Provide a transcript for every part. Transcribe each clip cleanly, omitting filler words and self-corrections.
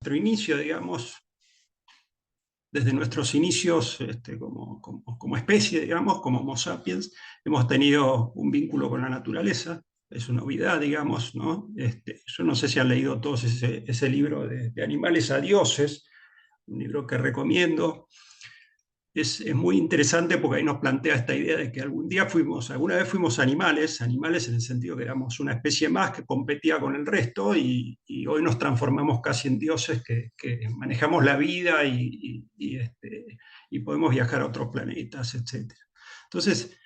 nuestro inicio, digamos, desde nuestros inicios como especie, digamos, como Homo sapiens, hemos tenido un vínculo con la naturaleza. Es una novedad, digamos, ¿no? Yo no sé si han leído todos ese libro de Animales a Dioses, un libro que recomiendo. Es muy interesante porque ahí nos plantea esta idea de que alguna vez fuimos animales, animales en el sentido que éramos una especie más que competía con el resto y hoy nos transformamos casi en dioses que manejamos la vida y podemos viajar a otros planetas, etc. Entonces,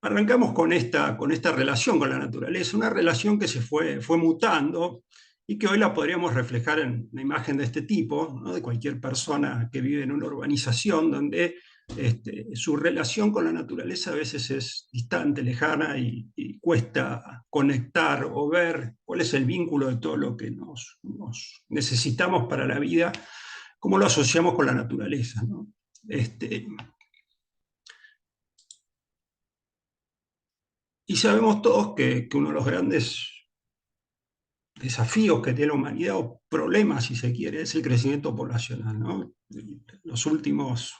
arrancamos con esta relación con la naturaleza, una relación que fue mutando y que hoy la podríamos reflejar en una imagen de este tipo, ¿no? De cualquier persona que vive en una urbanización donde su relación con la naturaleza a veces es distante, lejana y cuesta conectar o ver cuál es el vínculo de todo lo que nos necesitamos para la vida, cómo lo asociamos con la naturaleza, ¿no? Este, y sabemos todos que uno de los grandes desafíos que tiene la humanidad, o problemas, si se quiere, es el crecimiento poblacional, ¿no? Los últimos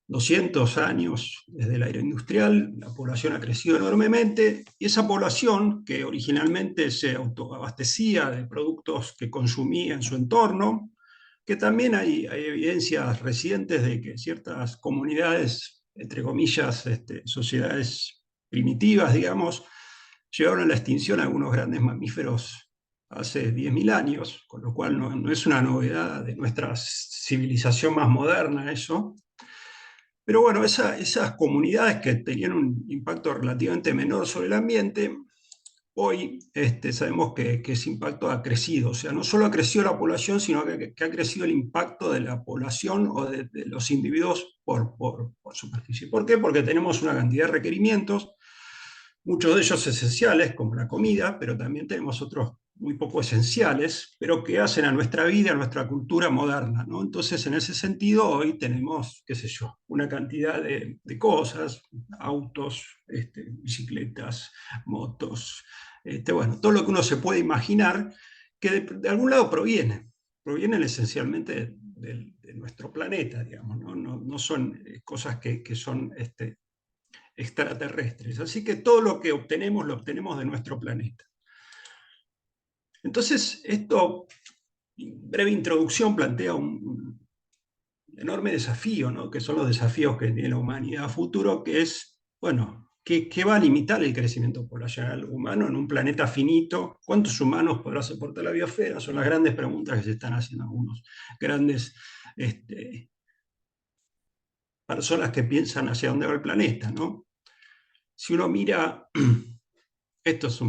200 años, desde la era industrial, la población ha crecido enormemente y esa población, que originalmente se autoabastecía de productos que consumía en su entorno, que también hay evidencias recientes de que ciertas comunidades, entre comillas, sociedades primitivas, digamos, llegaron a la extinción algunos grandes mamíferos hace 10.000 años, con lo cual no es una novedad de nuestra civilización más moderna eso. Pero bueno, esas comunidades que tenían un impacto relativamente menor sobre el ambiente, hoy sabemos que ese impacto ha crecido. O sea, no solo ha crecido la población, sino que ha crecido el impacto de la población o de los individuos por superficie. ¿Por qué? Porque tenemos una cantidad de requerimientos, muchos de ellos esenciales, como la comida, pero también tenemos otros muy poco esenciales, pero que hacen a nuestra vida, a nuestra cultura moderna, ¿no? Entonces, en ese sentido, hoy tenemos, qué sé yo, una cantidad de cosas, autos, bicicletas, motos, bueno, todo lo que uno se puede imaginar, que de algún lado provienen esencialmente de nuestro planeta, digamos, ¿no? No son cosas que son extraterrestres. Así que todo lo que obtenemos lo obtenemos de nuestro planeta. Entonces, esto, breve introducción, plantea un enorme desafío, ¿no? Que son los desafíos que tiene la humanidad a futuro, que es, bueno, ¿qué va a limitar el crecimiento poblacional humano en un planeta finito? ¿Cuántos humanos podrá soportar la biosfera? Son las grandes preguntas que se están haciendo algunos grandes personas que piensan hacia dónde va el planeta, ¿no? Si uno mira, esto es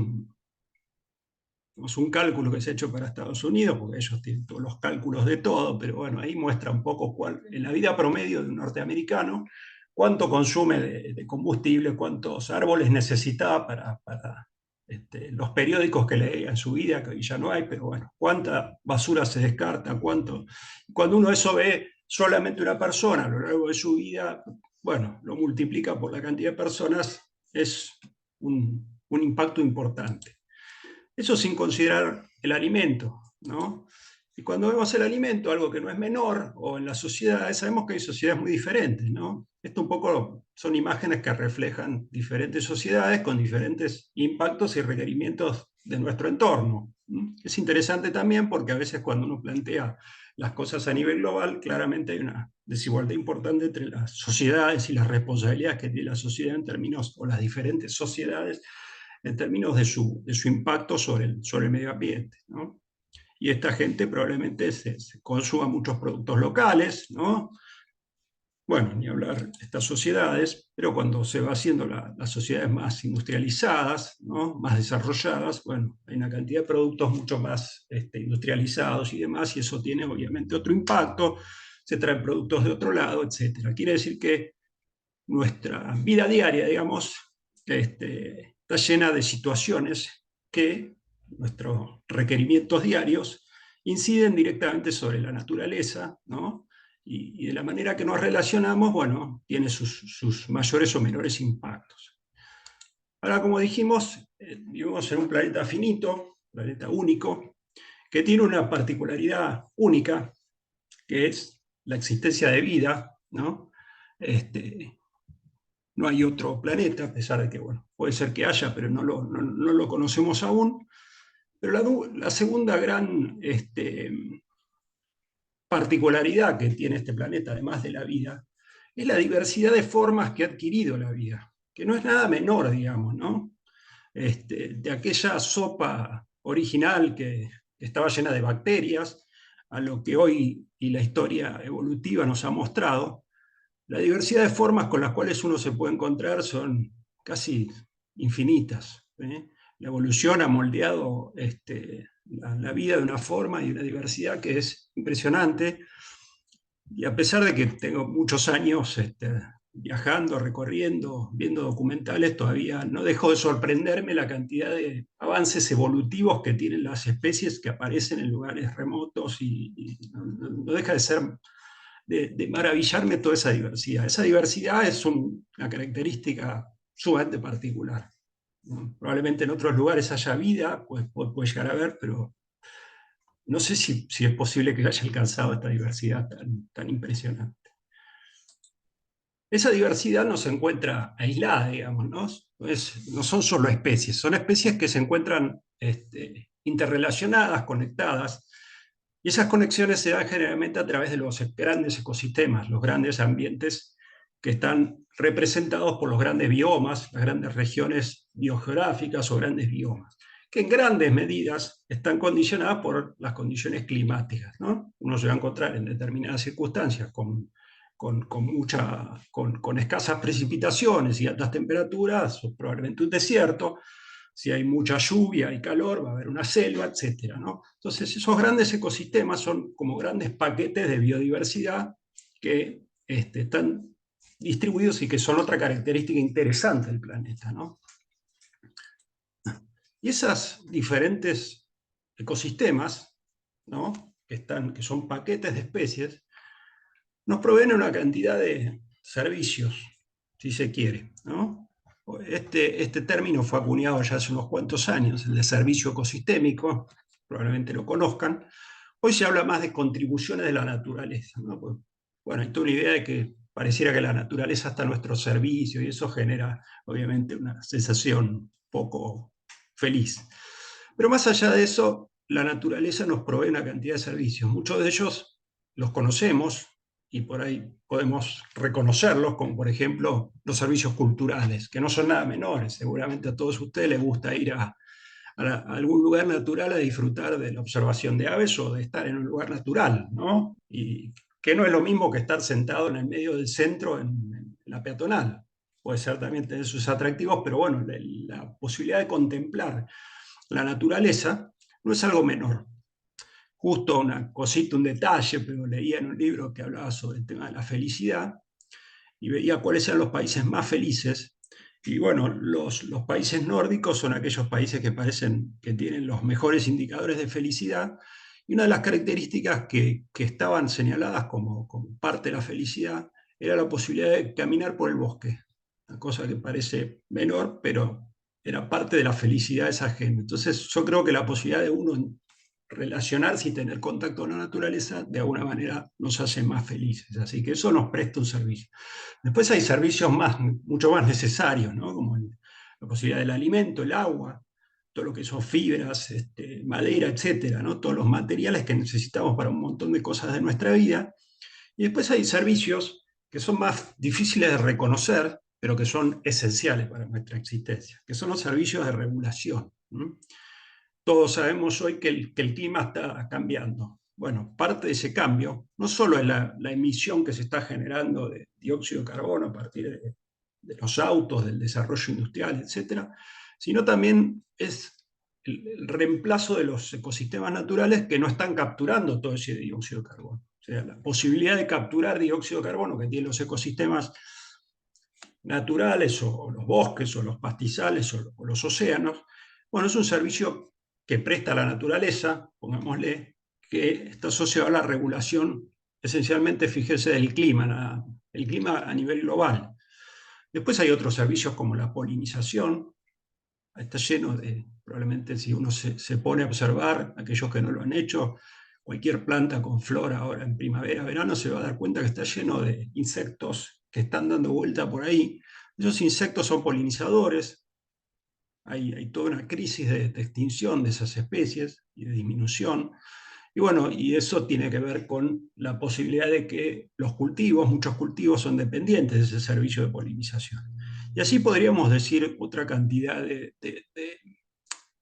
un cálculo que se ha hecho para Estados Unidos, porque ellos tienen todos los cálculos de todo, pero bueno, ahí muestra un poco en la vida promedio de un norteamericano, cuánto consume de combustible, cuántos árboles necesitaba para los periódicos que leía en su vida, que hoy ya no hay, pero bueno, cuánta basura se descarta, cuánto. Cuando uno eso ve solamente una persona a lo largo de su vida, bueno, lo multiplica por la cantidad de personas, es un impacto importante. Eso sin considerar el alimento, ¿no? Y cuando vemos el alimento, algo que no es menor, o en las sociedades, sabemos que hay sociedades muy diferentes, ¿no? Esto un poco son imágenes que reflejan diferentes sociedades con diferentes impactos y requerimientos de nuestro entorno. Es interesante también porque a veces cuando uno plantea las cosas a nivel global, claramente hay una desigualdad importante entre las sociedades y las responsabilidades que tiene la sociedad en términos, o las diferentes sociedades, en términos de su impacto sobre el medio ambiente, ¿no? Y esta gente probablemente se consuma muchos productos locales, ¿no? Bueno, ni hablar de estas sociedades, pero cuando se va haciendo las sociedades más industrializadas, ¿no? Más desarrolladas, bueno, hay una cantidad de productos mucho más industrializados y demás, y eso tiene obviamente otro impacto, se traen productos de otro lado, etcétera. Quiere decir que nuestra vida diaria, digamos, está llena de situaciones que nuestros requerimientos diarios inciden directamente sobre la naturaleza, ¿no? Y de la manera que nos relacionamos, bueno, tiene sus mayores o menores impactos. Ahora, como dijimos, vivimos en un planeta finito, planeta único, que tiene una particularidad única, que es la existencia de vida, ¿no? Este, no hay otro planeta, a pesar de que, bueno, puede ser que haya, pero no lo conocemos aún. Pero la segunda gran particularidad que tiene este planeta, además de la vida, es la diversidad de formas que ha adquirido la vida, que no es nada menor, digamos, ¿no? De aquella sopa original que estaba llena de bacterias, a lo que hoy y la historia evolutiva nos ha mostrado, la diversidad de formas con las cuales uno se puede encontrar son casi infinitas, ¿eh? La evolución ha moldeado la vida de una forma y una diversidad que es impresionante. Y a pesar de que tengo muchos años viajando, recorriendo, viendo documentales, todavía no dejo de sorprenderme la cantidad de avances evolutivos que tienen las especies que aparecen en lugares remotos y no deja de ser de maravillarme toda esa diversidad. Esa diversidad es una característica sumamente particular. ¿No? Probablemente en otros lugares haya vida, pues puede llegar a haber, pero no sé si es posible que haya alcanzado esta diversidad tan impresionante. Esa diversidad no se encuentra aislada, digamos, ¿no? No son solo especies, son especies que se encuentran interrelacionadas, conectadas, y esas conexiones se dan generalmente a través de los grandes ecosistemas, los grandes ambientes que están representados por los grandes biomas, las grandes regiones biogeográficas o grandes biomas, que en grandes medidas están condicionadas por las condiciones climáticas, ¿no? Uno se va a encontrar en determinadas circunstancias con escasas precipitaciones y altas temperaturas, o probablemente un desierto. Si hay mucha lluvia y calor, va a haber una selva, etcétera, ¿no? Entonces, esos grandes ecosistemas son como grandes paquetes de biodiversidad que están distribuidos y que son otra característica interesante del planeta, ¿no? Y esos diferentes ecosistemas, ¿no? Que son paquetes de especies, nos proveen una cantidad de servicios, si se quiere, ¿no? Este término fue acuñado ya hace unos cuantos años, el de servicio ecosistémico, probablemente lo conozcan. Hoy se habla más de contribuciones de la naturaleza, ¿no? Pues, bueno, hay toda una idea de que pareciera que la naturaleza está a nuestro servicio y eso genera, obviamente, una sensación poco feliz. Pero más allá de eso, la naturaleza nos provee una cantidad de servicios. Muchos de ellos los conocemos y por ahí podemos reconocerlos, como por ejemplo los servicios culturales, que no son nada menores. Seguramente a todos ustedes les gusta ir a algún lugar natural a disfrutar de la observación de aves o de estar en un lugar natural, ¿no? Y que no es lo mismo que estar sentado en el medio del centro en la peatonal. Puede ser también tener sus atractivos, pero bueno, la posibilidad de contemplar la naturaleza no es algo menor. Justo una cosita, un detalle, pero leía en un libro que hablaba sobre el tema de la felicidad y veía cuáles eran los países más felices. Y bueno, los países nórdicos son aquellos países que parecen que tienen los mejores indicadores de felicidad. Y una de las características que estaban señaladas como parte de la felicidad era la posibilidad de caminar por el bosque. Una cosa que parece menor, pero era parte de la felicidad de esa gente. Entonces yo creo que la posibilidad de uno relacionarse y tener contacto con la naturaleza de alguna manera nos hace más felices. Así que eso nos presta un servicio. Después hay servicios mucho más necesarios, ¿no? Como la posibilidad del alimento, el agua, todo lo que son fibras, madera, etcétera, ¿no? Todos los materiales que necesitamos para un montón de cosas de nuestra vida. Y después hay servicios que son más difíciles de reconocer, pero que son esenciales para nuestra existencia, que son los servicios de regulación. ¿No? Todos sabemos hoy que el clima está cambiando. Bueno, parte de ese cambio no solo es la emisión que se está generando de dióxido de carbono a partir de los autos, del desarrollo industrial, etcétera, sino también es el reemplazo de los ecosistemas naturales que no están capturando todo ese dióxido de carbono. O sea, la posibilidad de capturar dióxido de carbono que tienen los ecosistemas naturales o los bosques o los pastizales o los océanos, bueno, es un servicio que presta la naturaleza, pongámosle, que está asociado a la regulación, esencialmente, fíjese, del clima, el clima a nivel global. Después hay otros servicios como la polinización, está lleno de, probablemente si uno se pone a observar, aquellos que no lo han hecho, cualquier planta con flor ahora en primavera, verano, se va a dar cuenta que está lleno de insectos que están dando vuelta por ahí. Esos insectos son polinizadores, hay toda una crisis de extinción de esas especies y de disminución. Y bueno, y eso tiene que ver con la posibilidad de que los cultivos, muchos cultivos son dependientes de ese servicio de polinización. Y así podríamos decir otra cantidad de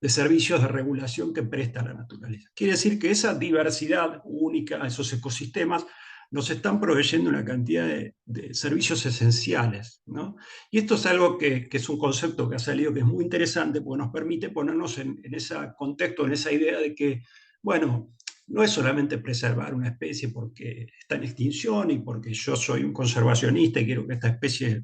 servicios de regulación que presta la naturaleza. Quiere decir que esa diversidad única, esos ecosistemas, nos están proveyendo una cantidad de servicios esenciales, ¿no? Y esto es algo que es un concepto que ha salido que es muy interesante porque nos permite ponernos en ese contexto, en esa idea de que, bueno, no es solamente preservar una especie porque está en extinción y porque yo soy un conservacionista y quiero que esta especie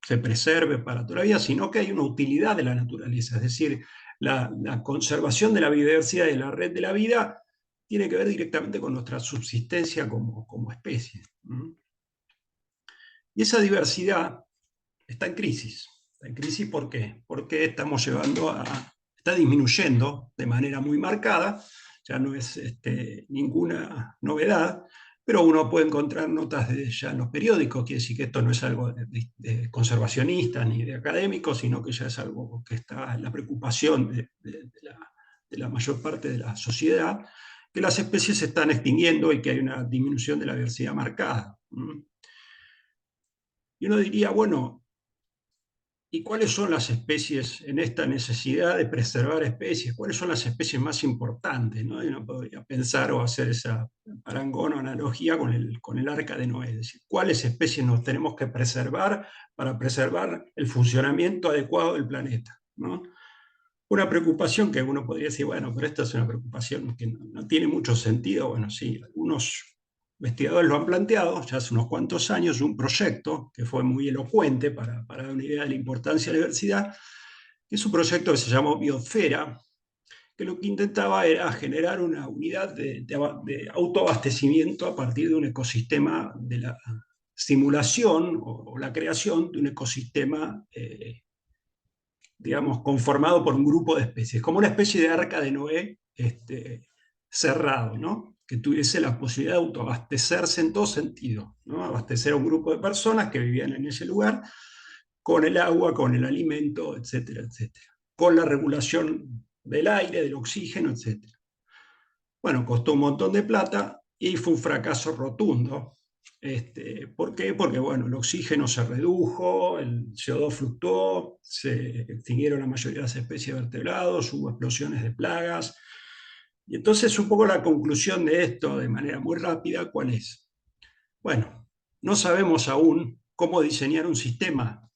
se preserve para toda la vida, sino que hay una utilidad de la naturaleza, es decir, la conservación de la biodiversidad y de la red de la vida tiene que ver directamente con nuestra subsistencia como especie. Y esa diversidad está en crisis. ¿Está en crisis por qué? Porque estamos está disminuyendo de manera muy marcada, ya no es ninguna novedad, pero uno puede encontrar notas de ya en los periódicos, quiere decir que esto no es algo de conservacionistas ni de académicos, sino que ya es algo que está en la preocupación de la mayor parte de la sociedad, que las especies se están extinguiendo y que hay una disminución de la diversidad marcada. Y uno diría, bueno, ¿y cuáles son las especies en esta necesidad de preservar especies? ¿Cuáles son las especies más importantes? ¿No? Y uno podría pensar o hacer esa parangón o analogía con el arca de Noé. Es decir, ¿cuáles especies nos tenemos que preservar para preservar el funcionamiento adecuado del planeta? ¿No? Una preocupación que uno podría decir, bueno, pero esta es una preocupación que no tiene mucho sentido. Bueno, sí, algunos investigadores lo han planteado ya hace unos cuantos años, un proyecto que fue muy elocuente para dar una idea de la importancia de la diversidad, que es un proyecto que se llamó Biosfera, que lo que intentaba era generar una unidad de autoabastecimiento a partir de un ecosistema, de la simulación o la creación de un ecosistema digamos, conformado por un grupo de especies, como una especie de arca de Noé cerrado, ¿no? Que tuviese la posibilidad de autoabastecerse en todo sentido, ¿no? Abastecer a un grupo de personas que vivían en ese lugar con el agua, con el alimento, etcétera, etcétera, con la regulación del aire, del oxígeno, etcétera. Bueno, costó un montón de plata y fue un fracaso rotundo. ¿Por qué? Porque bueno, el oxígeno se redujo, el CO2 fluctuó, se extinguieron la mayoría de las especies de vertebrados, hubo explosiones de plagas. Y entonces un poco la conclusión de esto, de manera muy rápida, ¿cuál es? Bueno, no sabemos aún cómo diseñar un sistema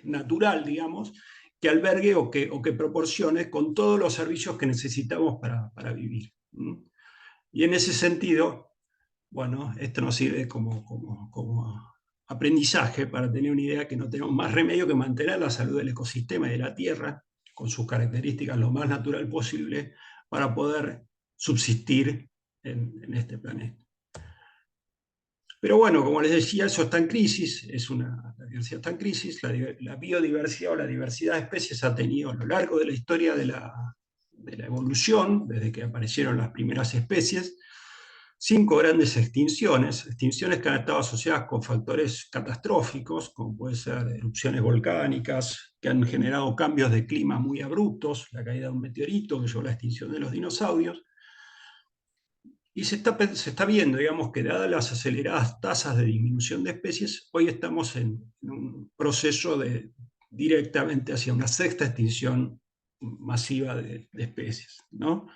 natural, digamos, que albergue o que proporcione con todos los servicios que necesitamos para vivir. Y en ese sentido, bueno, esto nos sirve como aprendizaje para tener una idea que no tenemos más remedio que mantener la salud del ecosistema y de la Tierra, con sus características lo más natural posible, para poder subsistir en este planeta. Pero bueno, como les decía, eso está en crisis, la diversidad está en crisis, la biodiversidad o la diversidad de especies ha tenido a lo largo de la historia de la evolución, desde que aparecieron las primeras especies, 5 grandes extinciones, extinciones que han estado asociadas con factores catastróficos, como puede ser erupciones volcánicas, que han generado cambios de clima muy abruptos, la caída de un meteorito que llevó a la extinción de los dinosaurios. Y se está viendo, digamos, que dadas las aceleradas tasas de disminución de especies, hoy estamos en un proceso directamente hacia una sexta extinción masiva de especies, ¿no?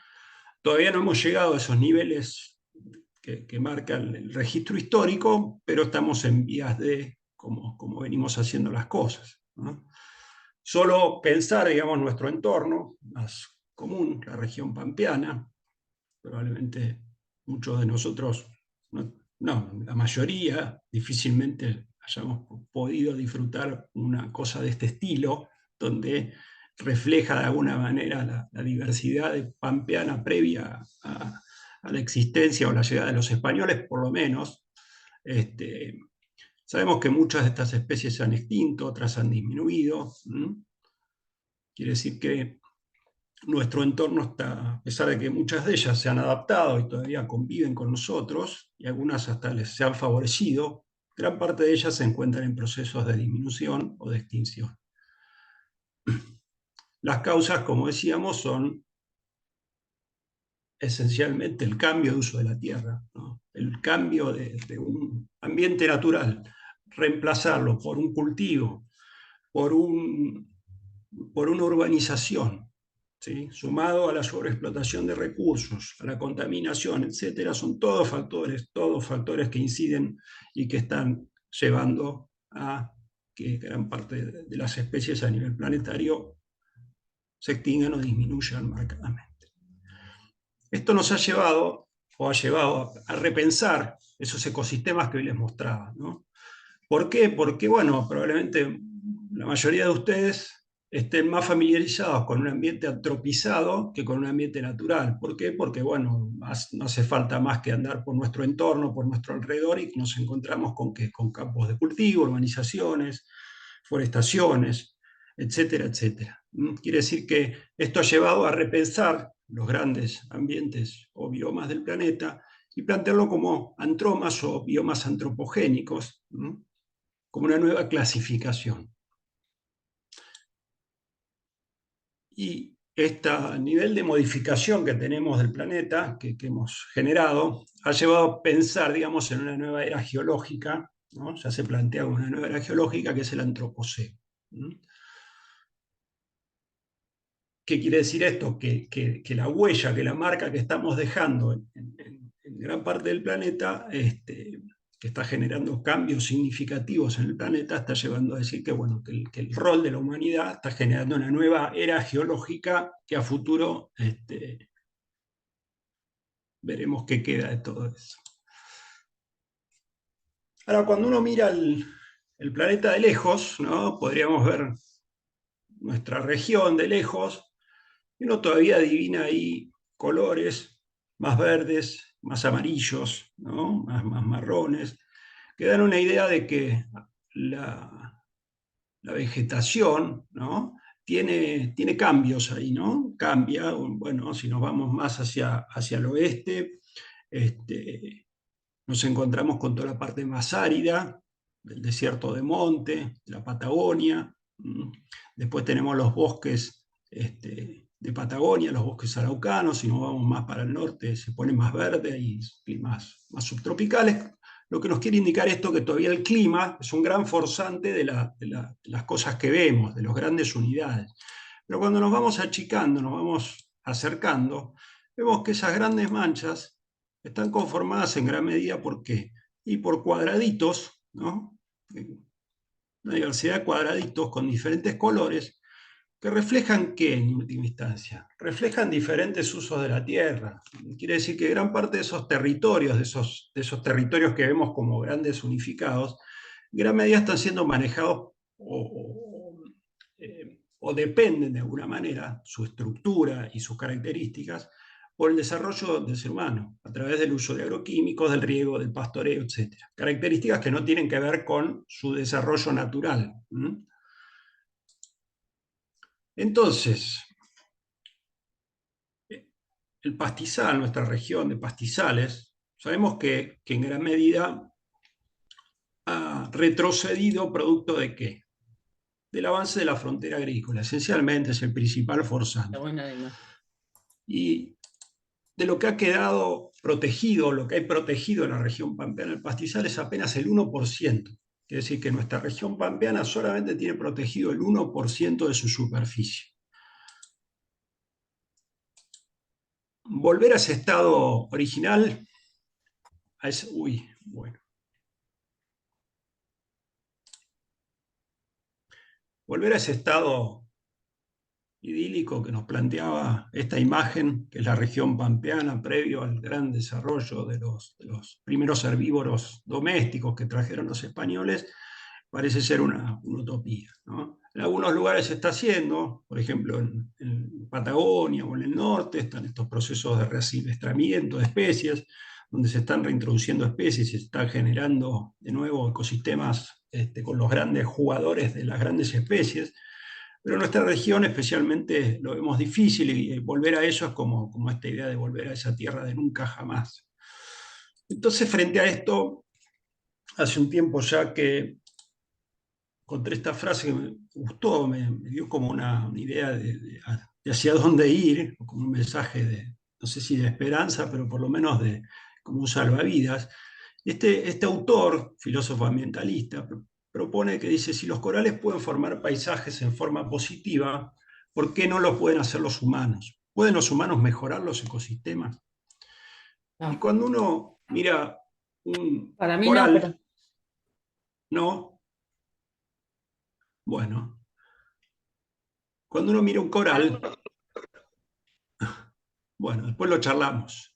Todavía no hemos llegado a esos niveles que marcan el registro histórico, pero estamos en vías de como venimos haciendo las cosas, ¿no? Solo pensar, digamos, nuestro entorno más común, la región pampeana, probablemente muchos de nosotros, no, la mayoría, difícilmente hayamos podido disfrutar una cosa de este estilo, donde refleja de alguna manera la diversidad pampeana previa a la existencia o la llegada de los españoles, por lo menos. Sabemos que muchas de estas especies se han extinto, otras han disminuido. Quiere decir que nuestro entorno está, a pesar de que muchas de ellas se han adaptado y todavía conviven con nosotros, y algunas hasta se han favorecido, gran parte de ellas se encuentran en procesos de disminución o de extinción. Las causas, como decíamos, son esencialmente el cambio de uso de la tierra, ¿no? El cambio de un ambiente natural, reemplazarlo por un cultivo, por, un, por una urbanización, ¿sí? Sumado a la sobreexplotación de recursos, a la contaminación, etcétera, son todos factores que inciden y que están llevando a que gran parte de las especies a nivel planetario se extingan o disminuyan marcadamente. Esto nos ha llevado, o ha llevado a repensar esos ecosistemas que hoy les mostraba, ¿no? ¿Por qué? Porque, bueno, probablemente la mayoría de ustedes estén más familiarizados con un ambiente antropizado que con un ambiente natural. ¿Por qué? Porque, bueno, no hace falta más que andar por nuestro entorno, por nuestro alrededor, y nos encontramos con, con campos de cultivo, urbanizaciones, forestaciones, etcétera, etcétera. Quiere decir que esto ha llevado a repensar los grandes ambientes o biomas del planeta y plantearlo como antromas o biomas antropogénicos, como una nueva clasificación. Y este nivel de modificación que tenemos del planeta, que hemos generado, ha llevado a pensar, digamos, en una nueva era geológica, ¿no? Ya se plantea una nueva era geológica que es el antropoceno. ¿Qué quiere decir esto? Que la huella, que la marca que estamos dejando en gran parte del planeta, que está generando cambios significativos en el planeta, está llevando a decir que, bueno, que el rol de la humanidad está generando una nueva era geológica que a futuro veremos qué queda de todo eso. Ahora, cuando uno mira el planeta de lejos, ¿no? Podríamos ver nuestra región de lejos, y uno todavía adivina ahí colores más verdes, más amarillos, ¿no? Más marrones, que dan una idea de que la vegetación, ¿no? Tiene cambios ahí, ¿no? Cambia, bueno, si nos vamos más hacia el oeste, nos encontramos con toda la parte más árida del desierto de monte, de la Patagonia. Después tenemos los bosques de Patagonia, los bosques araucanos. Si nos vamos más para el norte, se pone más verde y climas más subtropicales. Lo que nos quiere indicar esto que todavía el clima es un gran forzante de las cosas que vemos, de las grandes unidades. Pero cuando nos vamos achicando, nos vamos acercando, vemos que esas grandes manchas están conformadas en gran medida por qué? Y por cuadraditos, ¿no? Una diversidad de cuadraditos con diferentes colores que reflejan qué en última instancia? Reflejan diferentes usos de la tierra. Quiere decir que gran parte de esos territorios, de esos territorios que vemos como grandes unificados, en gran medida están siendo manejados o dependen de alguna manera, su estructura y sus características, por el desarrollo del ser humano, a través del uso de agroquímicos, del riego, del pastoreo, etcétera. Características que no tienen que ver con su desarrollo natural. Entonces, el pastizal, nuestra región de pastizales, sabemos que en gran medida ha retrocedido producto de qué? Del avance de la frontera agrícola. Esencialmente es el principal Está forzante. buena además. Y de lo que ha quedado protegido, lo que hay protegido en la región pampeana del pastizal es apenas el 1%. Quiere decir que nuestra región pampeana solamente tiene protegido el 1% de su superficie. Volver a ese estado original, bueno. Volver a ese estado idílico que nos planteaba esta imagen, que es la región pampeana previo al gran desarrollo de los primeros herbívoros domésticos que trajeron los españoles, parece ser una utopía, ¿no? En algunos lugares se está haciendo, por ejemplo en Patagonia o en el norte, están estos procesos de resilvestramiento de especies, donde se están reintroduciendo especies y se están generando de nuevo ecosistemas con los grandes jugadores de las grandes especies. Pero en nuestra región especialmente lo vemos difícil y volver a eso es como esta idea de volver a esa tierra de nunca jamás. Entonces, frente a esto, hace un tiempo ya que encontré esta frase que me gustó, me dio como una idea de hacia dónde ir, como un mensaje de, no sé si de esperanza, pero por lo menos de como un salvavidas. Este autor, filósofo ambientalista, propone que dice, si los corales pueden formar paisajes en forma positiva, ¿por qué no lo pueden hacer los humanos? ¿Pueden los humanos mejorar los ecosistemas? Y No, cuando uno mira un para mí no, pero coral, no, bueno, cuando uno mira un coral, bueno, después lo charlamos.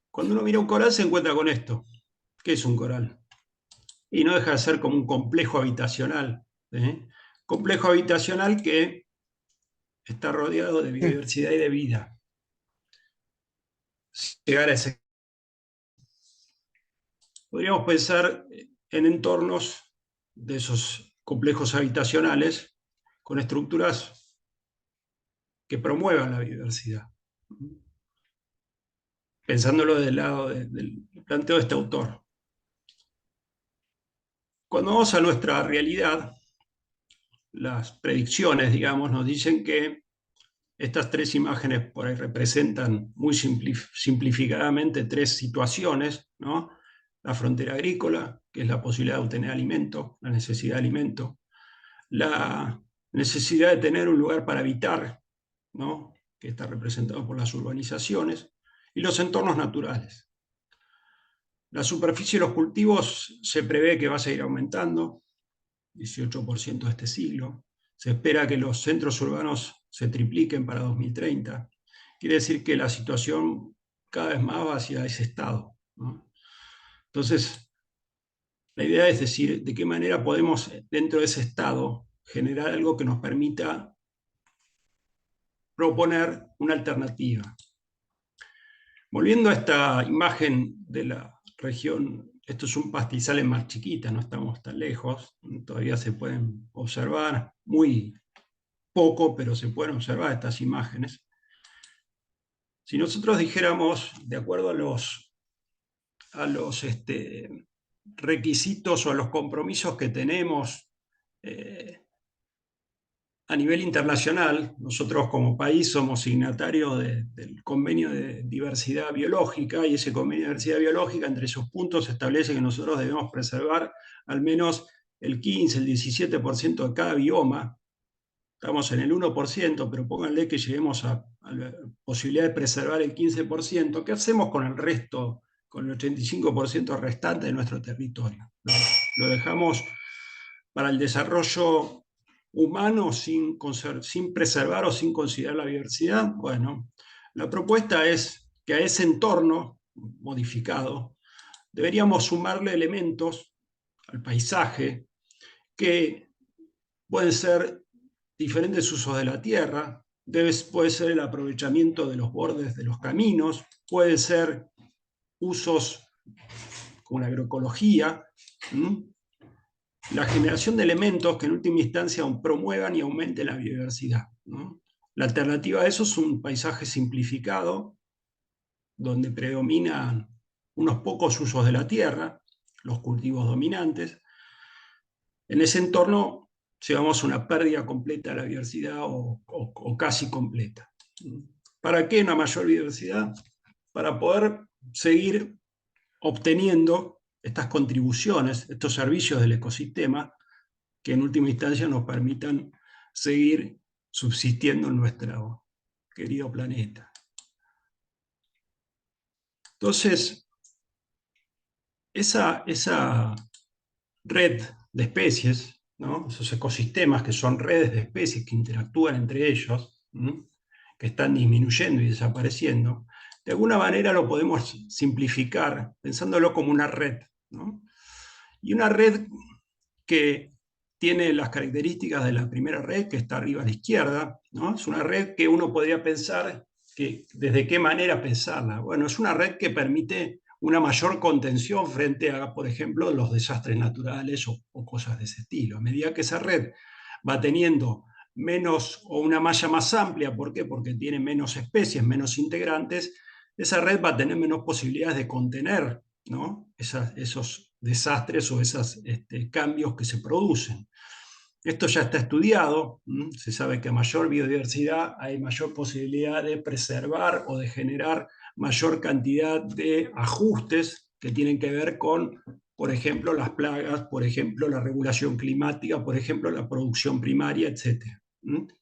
Cuando uno mira un coral se encuentra con esto. ¿Qué es un coral? Y no deja de ser como un complejo habitacional. ¿Eh? Complejo habitacional que está rodeado de mm, biodiversidad y de vida. Llegar a ese... Podríamos pensar en entornos de esos complejos habitacionales con estructuras que promuevan la biodiversidad. Pensándolo del lado del planteo de este autor. Cuando vamos a nuestra realidad, las predicciones, digamos, nos dicen que estas tres imágenes por ahí representan muy simplificadamente tres situaciones, ¿no? La frontera agrícola, que es la posibilidad de obtener alimento, la necesidad de alimento, la necesidad de tener un lugar para habitar, ¿no? Que está representado por las urbanizaciones, y los entornos naturales. La superficie de los cultivos se prevé que va a seguir aumentando, 18% de este siglo. Se espera que los centros urbanos se tripliquen para 2030. Quiere decir que la situación cada vez más va hacia ese estado, ¿no? Entonces, la idea es decir, de qué manera podemos dentro de ese estado generar algo que nos permita proponer una alternativa. Volviendo a esta imagen de la región, esto es un pastizal en Mar Chiquita, no estamos tan lejos, todavía se pueden observar muy poco, pero se pueden observar estas imágenes. Si nosotros dijéramos, de acuerdo a los requisitos o a los compromisos que tenemos eh, a nivel internacional, nosotros como país somos signatarios del convenio de diversidad biológica y ese convenio de diversidad biológica entre sus puntos establece que nosotros debemos preservar al menos el 15, el 17% de cada bioma. Estamos en el 1%, pero pónganle que lleguemos a la posibilidad de preservar el 15%. ¿Qué hacemos con el resto, con el 85% restante de nuestro territorio? ¿Lo dejamos para el desarrollo humano sin preservar o sin considerar la biodiversidad? Bueno, la propuesta es que a ese entorno modificado deberíamos sumarle elementos al paisaje que pueden ser diferentes usos de la tierra, puede ser el aprovechamiento de los bordes de los caminos, puede ser usos como la agroecología, ¿m? La generación de elementos que en última instancia promuevan y aumenten la biodiversidad, ¿no? La alternativa a eso es un paisaje simplificado, donde predominan unos pocos usos de la tierra, los cultivos dominantes. En ese entorno llevamos a una pérdida completa de la biodiversidad o casi completa. ¿Para qué una mayor biodiversidad? Para poder seguir obteniendo estas contribuciones, estos servicios del ecosistema que en última instancia nos permitan seguir subsistiendo en nuestro querido planeta. Entonces, esa red de especies, ¿no? Esos ecosistemas que son redes de especies que interactúan entre ellos, ¿m? Que están disminuyendo y desapareciendo, de alguna manera lo podemos simplificar pensándolo como una red, ¿no? Y una red que tiene las características de la primera red, que está arriba a la izquierda, ¿no? Es una red que uno podría pensar ¿desde qué manera pensarla? Bueno, es una red que permite una mayor contención frente a, por ejemplo, los desastres naturales o cosas de ese estilo. A medida que esa red va teniendo menos o una malla más amplia, ¿por qué? Porque tiene menos especies, menos integrantes, esa red va a tener menos posibilidades de contener, ¿no? Esos desastres o esos cambios que se producen. Esto ya está estudiado, se sabe que a mayor biodiversidad hay mayor posibilidad de preservar o de generar mayor cantidad de ajustes que tienen que ver con, por ejemplo, las plagas, por ejemplo, la regulación climática, por ejemplo, la producción primaria, etc.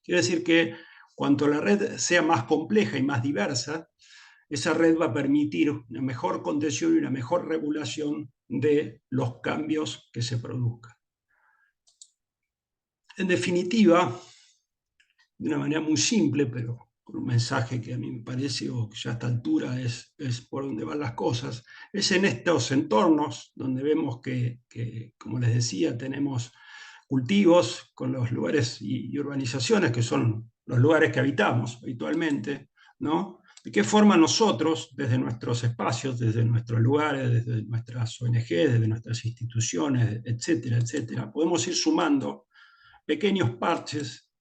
Quiere decir que cuanto la red sea más compleja y más diversa, esa red va a permitir una mejor contención y una mejor regulación de los cambios que se produzcan. En definitiva, de una manera muy simple, pero con un mensaje que a mí me parece, o que ya a esta altura es por donde van las cosas, es en estos entornos donde vemos que, como les decía, tenemos cultivos con los lugares y urbanizaciones que son los lugares que habitamos habitualmente, ¿no? ¿De qué forma nosotros, desde nuestros espacios, desde nuestros lugares, desde nuestras ONG, desde nuestras instituciones, etcétera, etcétera, podemos ir sumando pequeños parches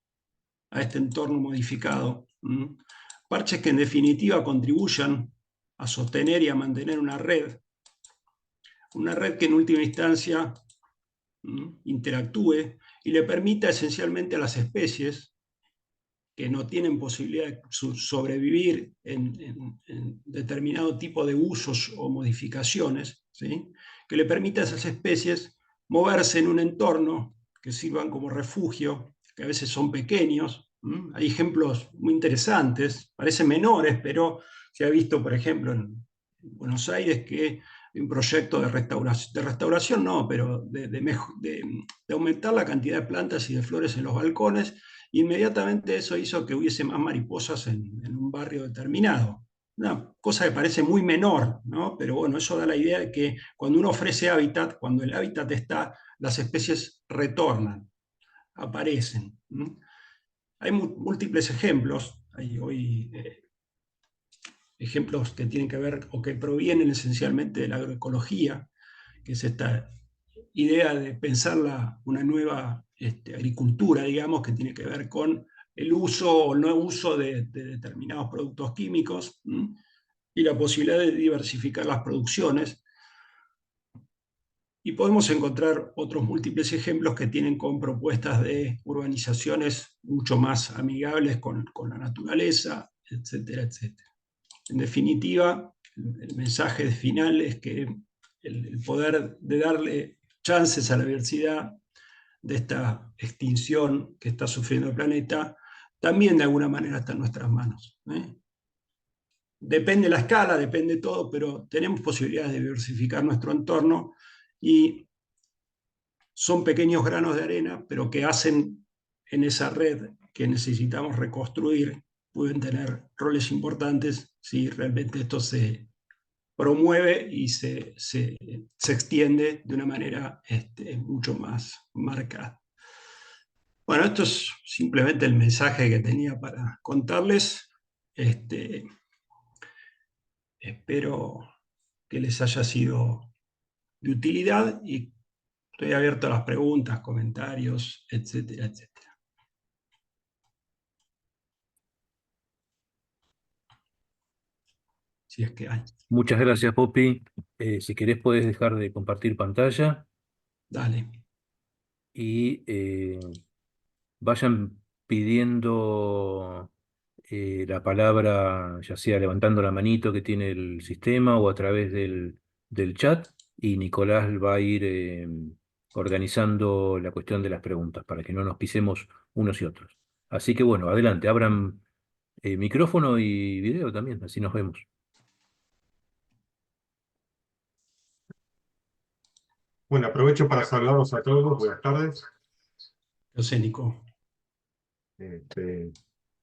a este entorno modificado? Parches que en definitiva contribuyan a sostener y a mantener una red que en última instancia interactúe y le permita esencialmente a las especies que no tienen posibilidad de sobrevivir en determinado tipo de usos o modificaciones, ¿sí? Que le permita a esas especies moverse en un entorno que sirvan como refugio, que a veces son pequeños. Hay ejemplos muy interesantes, parecen menores, pero se ha visto, por ejemplo, en Buenos Aires que hay un proyecto de restauración no, pero de aumentar la cantidad de plantas y de flores en los balcones. Inmediatamente eso hizo que hubiese más mariposas en un barrio determinado. Una cosa que parece muy menor, ¿no? Pero bueno, eso da la idea de que cuando uno ofrece hábitat, cuando el hábitat está, las especies retornan, aparecen. Hay múltiples ejemplos, hay hoy ejemplos que tienen que ver o que provienen esencialmente de la agroecología, que es esta idea de pensar una nueva agricultura, digamos, que tiene que ver con el uso o no uso de determinados productos químicos y la posibilidad de diversificar las producciones. Y podemos encontrar otros múltiples ejemplos que tienen con propuestas de urbanizaciones mucho más amigables con la naturaleza, etcétera, etcétera. En definitiva, el mensaje final es que el poder de darle chances a la diversidad de esta extinción que está sufriendo el planeta, también de alguna manera está en nuestras manos. Depende la escala, depende todo, pero tenemos posibilidades de diversificar nuestro entorno y son pequeños granos de arena, pero que hacen en esa red que necesitamos reconstruir, pueden tener roles importantes si realmente esto se promueve y se extiende de una manera mucho más marcada. Bueno, esto es simplemente el mensaje que tenía para contarles. Espero que les haya sido de utilidad y estoy abierto a las preguntas, comentarios, etcétera, etcétera. Si es que hay. Muchas gracias, Poppy. Si querés, podés dejar de compartir pantalla Dale. y vayan pidiendo la palabra, ya sea levantando la manito que tiene el sistema o a través del chat, y Nicolás va a ir organizando la cuestión de las preguntas para que no nos pisemos unos y otros. Así que bueno, adelante, abran micrófono y video también, así nos vemos. Bueno, aprovecho para saludarlos a todos. Buenas tardes. Yo sé, Nico.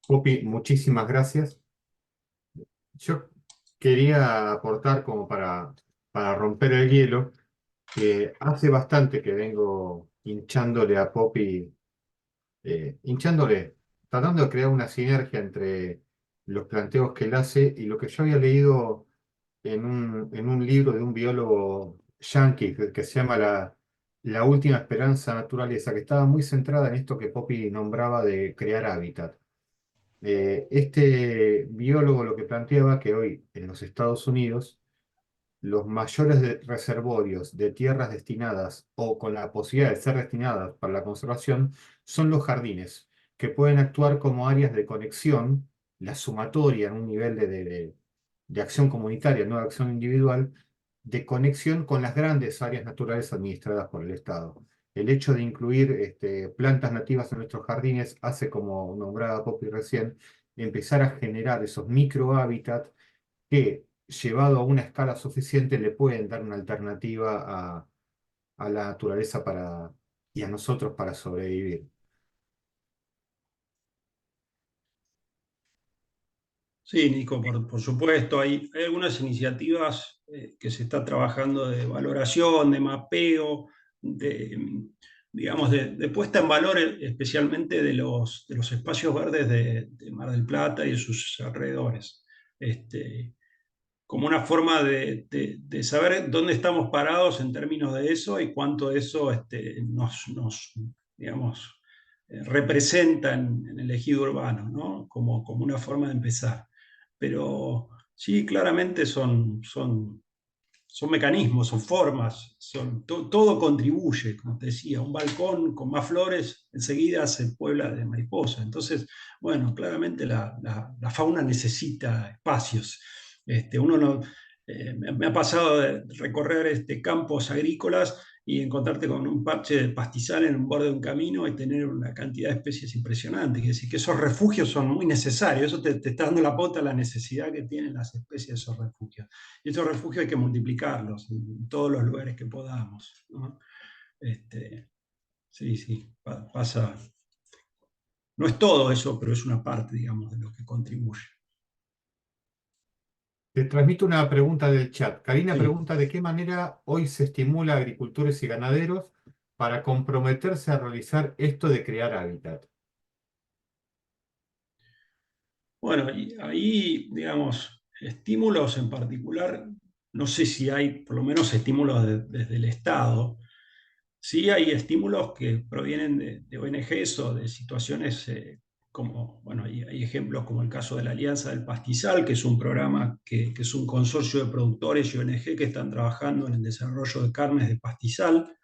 Pupi, muchísimas gracias. Yo quería aportar como para romper el hielo, que hace bastante que vengo hinchándole a Poppy, hinchándole, tratando de crear una sinergia entre los planteos que él hace y lo que yo había leído en un libro de un biólogo yanqui que se llama La última esperanza naturaleza, que estaba muy centrada en esto que Poppy nombraba de crear hábitat. Este biólogo lo que planteaba que hoy en los Estados Unidos los mayores reservorios de tierras destinadas o con la posibilidad de ser destinadas para la conservación son los jardines, que pueden actuar como áreas de conexión, la sumatoria en un nivel de acción comunitaria, no de acción individual, de conexión con las grandes áreas naturales administradas por el Estado. El hecho de incluir plantas nativas en nuestros jardines hace, como nombraba Poppy recién, empezar a generar esos micro hábitats que, llevado a una escala suficiente, le pueden dar una alternativa a la naturaleza y a nosotros para sobrevivir. Sí, Nico, por supuesto, hay algunas iniciativas que se está trabajando de valoración, de mapeo, digamos, de puesta en valor especialmente de los espacios verdes de Mar del Plata y de sus alrededores. Este, Como una forma de saber dónde estamos parados en términos de eso y cuánto eso digamos, representa en el ejido urbano, ¿no? Como una forma de empezar. Pero sí, claramente son mecanismos, son formas, todo contribuye, como te decía, un balcón con más flores enseguida se puebla de mariposas. Entonces, bueno, claramente la fauna necesita espacios. Uno no, me ha pasado de recorrer campos agrícolas y encontrarte con un parche de pastizal en un borde de un camino y tener una cantidad de especies impresionante. Es decir, que esos refugios son muy necesarios. Eso te está dando la pauta a la necesidad que tienen las especies de esos refugios. Y esos refugios hay que multiplicarlos en todos los lugares que podamos, ¿no? Sí, sí, pasa. No es todo eso, pero es una parte, digamos, de lo que contribuye. Te transmito una pregunta del chat. Karina Sí. pregunta de qué manera hoy se estimula a agricultores y ganaderos para comprometerse a realizar esto de crear hábitat. Bueno, y ahí, digamos, estímulos en particular, no sé si hay, por lo menos estímulos desde el Estado. Sí hay estímulos que provienen de ONGs o de situaciones como, bueno, hay ejemplos como el caso de la Alianza del Pastizal, que es un programa que es un consorcio de productores y ONG que están trabajando en el desarrollo de carnes de pastizal.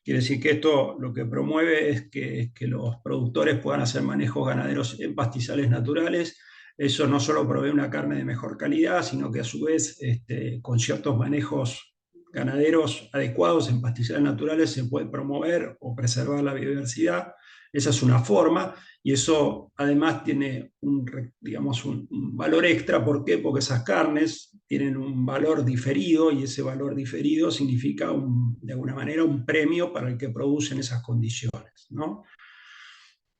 Quiere decir que esto lo que promueve es que los productores puedan hacer manejos ganaderos en pastizales naturales. Eso no solo provee una carne de mejor calidad, sino que a su vez, con ciertos manejos ganaderos adecuados en pastizales naturales, se puede promover o preservar la biodiversidad. Esa es una forma, y eso además tiene digamos, un valor extra. ¿Por qué? Porque esas carnes tienen un valor diferido, y ese valor diferido significa de alguna manera un premio para el que produce en esas condiciones, ¿no?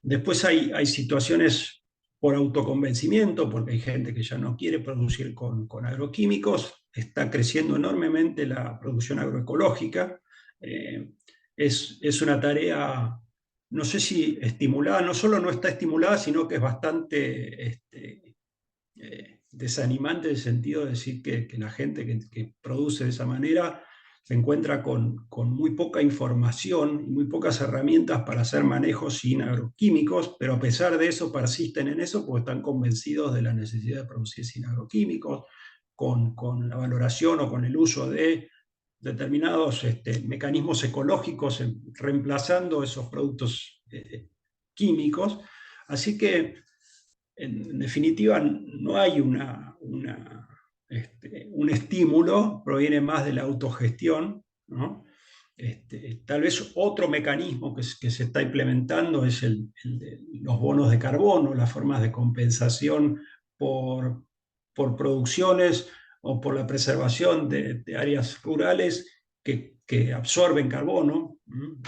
Después hay situaciones por autoconvencimiento, porque hay gente que ya no quiere producir con agroquímicos. Está creciendo enormemente la producción agroecológica. Eh, es una tarea, no sé si estimulada, no solo no está estimulada, sino que es bastante desanimante, en el sentido de decir que la gente que produce de esa manera se encuentra con muy poca información y muy pocas herramientas para hacer manejos sin agroquímicos, pero a pesar de eso persisten en eso porque están convencidos de la necesidad de producir sin agroquímicos, con la valoración o con el uso de determinados mecanismos ecológicos, reemplazando esos productos químicos. Así que en definitiva, no hay un estímulo, proviene más de la autogestión, ¿no? Tal vez otro mecanismo que se está implementando es el de los bonos de carbono, las formas de compensación por, por producciones o por la preservación de áreas rurales que absorben carbono.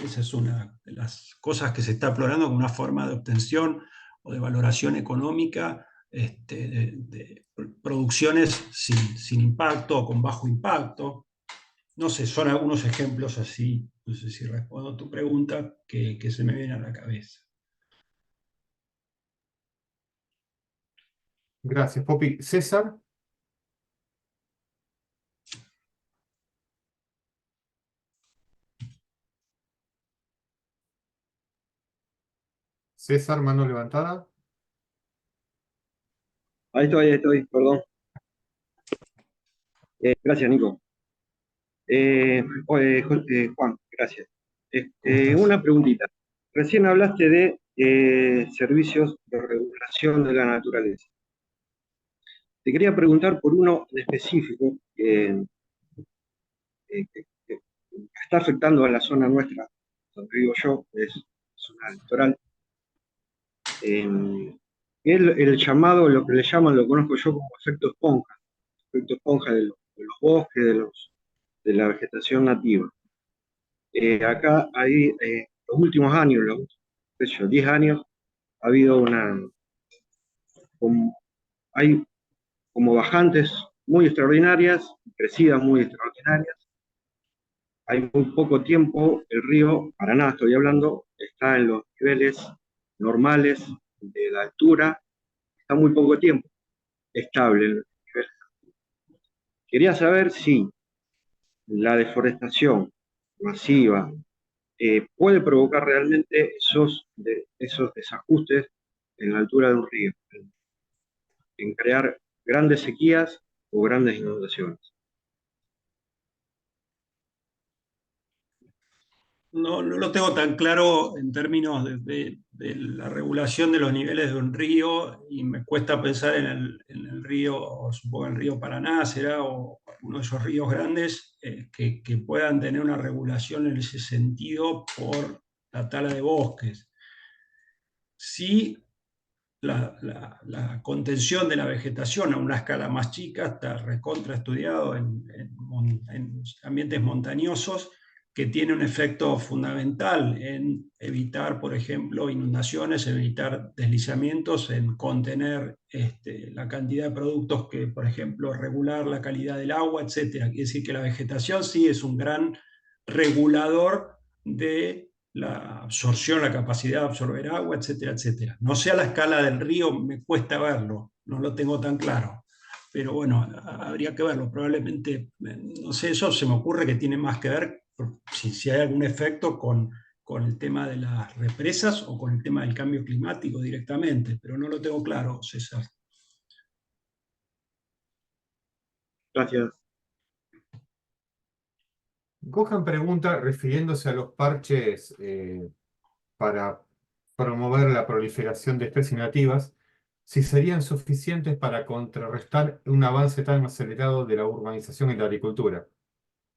Esa es una de las cosas que se está explorando como una forma de obtención o de valoración económica de producciones sin impacto o con bajo impacto. No sé, son algunos ejemplos así. No sé si respondo a tu pregunta, que se me viene a la cabeza. Gracias, Poppy. César, César, mano levantada. Ahí estoy, perdón. Gracias, Nico. Juan, gracias. ¿Cómo estás? Una preguntita. Recién hablaste de servicios de regulación de la naturaleza. Te quería preguntar por uno en específico que está afectando a la zona nuestra, donde vivo yo, es zona litoral. El llamado, lo que le llaman, lo conozco yo como efecto esponja de los bosques, de la vegetación nativa. Acá hay, los últimos años, los últimos, qué sé yo, 10 años, ha habido como- hay como bajantes muy extraordinarias, crecidas muy extraordinarias. Hay muy poco tiempo, el río, Paraná estoy hablando, está en los niveles normales de la altura, está muy poco tiempo estable en los niveles. Quería saber si la deforestación masiva puede provocar realmente esos desajustes en la altura de un río, en crear grandes sequías o grandes inundaciones. No, no lo tengo tan claro en términos de la regulación de los niveles de un río y me cuesta pensar en el río, o supongo el río Paraná será, o uno de esos ríos grandes que puedan tener una regulación en ese sentido por la tala de bosques. Sí, la contención de la vegetación a una escala más chica está recontra estudiado en ambientes montañosos que tiene un efecto fundamental en evitar, por ejemplo, inundaciones, en evitar deslizamientos, en contener la cantidad de productos que, por ejemplo, regular la calidad del agua, etcétera. Quiere decir que la vegetación sí es un gran regulador de la absorción, la capacidad de absorber agua, etcétera, etcétera. No sé a la escala del río, me cuesta verlo, no lo tengo tan claro, pero bueno, habría que verlo. Probablemente, no sé, eso se me ocurre que tiene más que ver si hay algún efecto con el tema de las represas o con el tema del cambio climático directamente, pero no lo tengo claro, César. Gracias. Gohan pregunta, refiriéndose a los parches para promover la proliferación de especies nativas, si serían suficientes para contrarrestar un avance tan acelerado de la urbanización y la agricultura.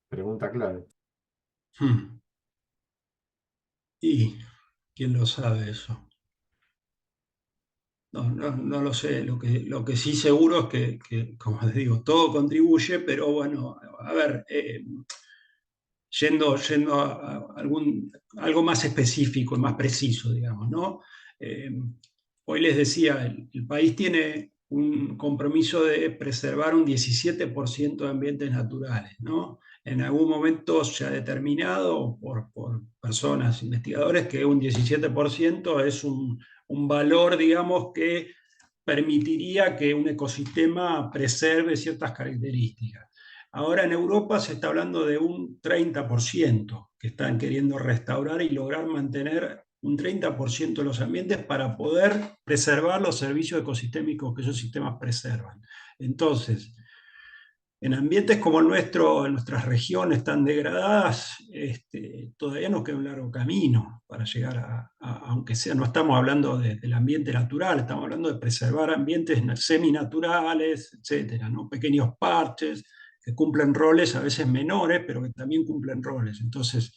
Pregunta clave. Hmm. ¿Y quién lo sabe eso? No lo sé, lo que sí seguro es como les digo, todo contribuye, pero bueno, a ver, yendo a algo más específico y más preciso, digamos, ¿no? Eh, Hoy les decía, el país tiene un compromiso de preservar un 17% de ambientes naturales, ¿no? En algún momento se ha determinado por personas, investigadores, que un 17% es un valor, digamos, que permitiría que un ecosistema preserve ciertas características. Ahora en Europa se está hablando de un 30% que están queriendo restaurar y lograr mantener un 30% de los ambientes para poder preservar los servicios ecosistémicos que esos sistemas preservan. Entonces, en ambientes como el nuestro, en nuestras regiones tan degradadas, todavía nos queda un largo camino para llegar aunque sea, no estamos hablando del ambiente natural, estamos hablando de preservar ambientes seminaturales, etcétera, ¿no? Pequeños parches que cumplen roles a veces menores, pero que también cumplen roles. Entonces,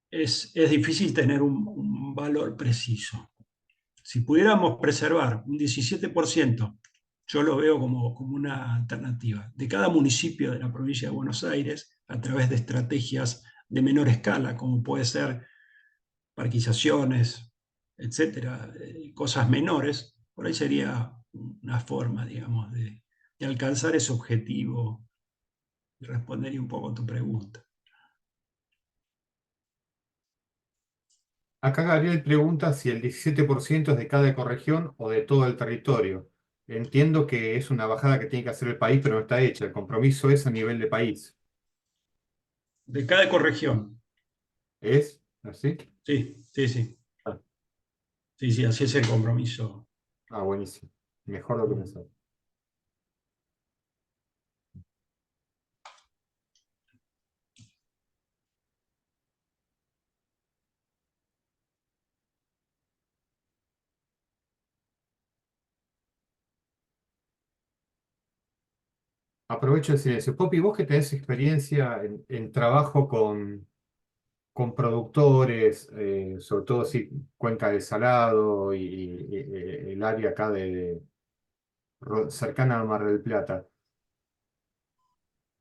es difícil tener un valor preciso. Si pudiéramos preservar un 17%, yo lo veo como una alternativa, de cada municipio de la provincia de Buenos Aires, a través de estrategias de menor escala, como puede ser parquizaciones, etcétera, cosas menores, por ahí sería una forma, digamos, de alcanzar ese objetivo y respondería un poco a tu pregunta. Acá Gabriel pregunta si el 17% es de cada ecorregión o de todo el territorio. Entiendo que es una bajada que tiene que hacer el país, pero no está hecha. El compromiso es a nivel de país. De cada ecorregión. ¿Es así? Sí, sí, sí. Ah, Sí, sí, así es el compromiso. buenísimo. Mejor lo que pensaba. Aprovecho el silencio. Poppy, vos que tenés experiencia en trabajo con productores, sobre todo sí, Cuenca del Salado y el área acá cercana a Mar del Plata.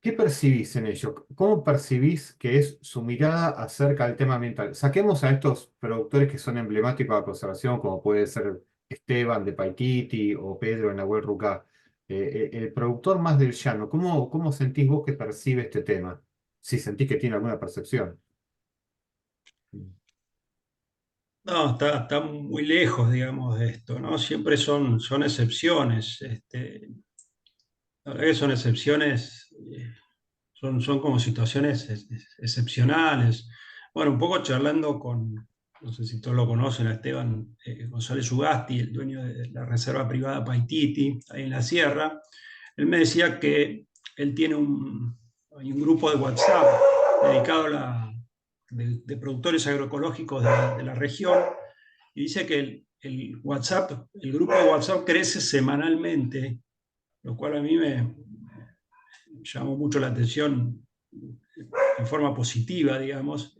¿Qué percibís en ello? ¿Cómo percibís que es su mirada acerca del tema ambiental? Saquemos a estos productores que son emblemáticos de la conservación, como puede ser Esteban de Paititi o Pedro en Nahuel Rucá. El productor más del llano, ¿cómo sentís vos que percibe este tema? Si sentís que tiene alguna percepción. No, está muy lejos, digamos, de esto, ¿no? Siempre son excepciones. La verdad que son excepciones, son como situaciones excepcionales. Bueno, un poco charlando no sé si todos lo conocen, a Esteban González Ugasti, el dueño de la reserva privada Paititi, ahí en la sierra. Él me decía que él tiene hay un grupo de WhatsApp dedicado de productores agroecológicos de la región, y dice que el grupo de WhatsApp crece semanalmente, lo cual a mí me llamó mucho la atención en forma positiva, digamos,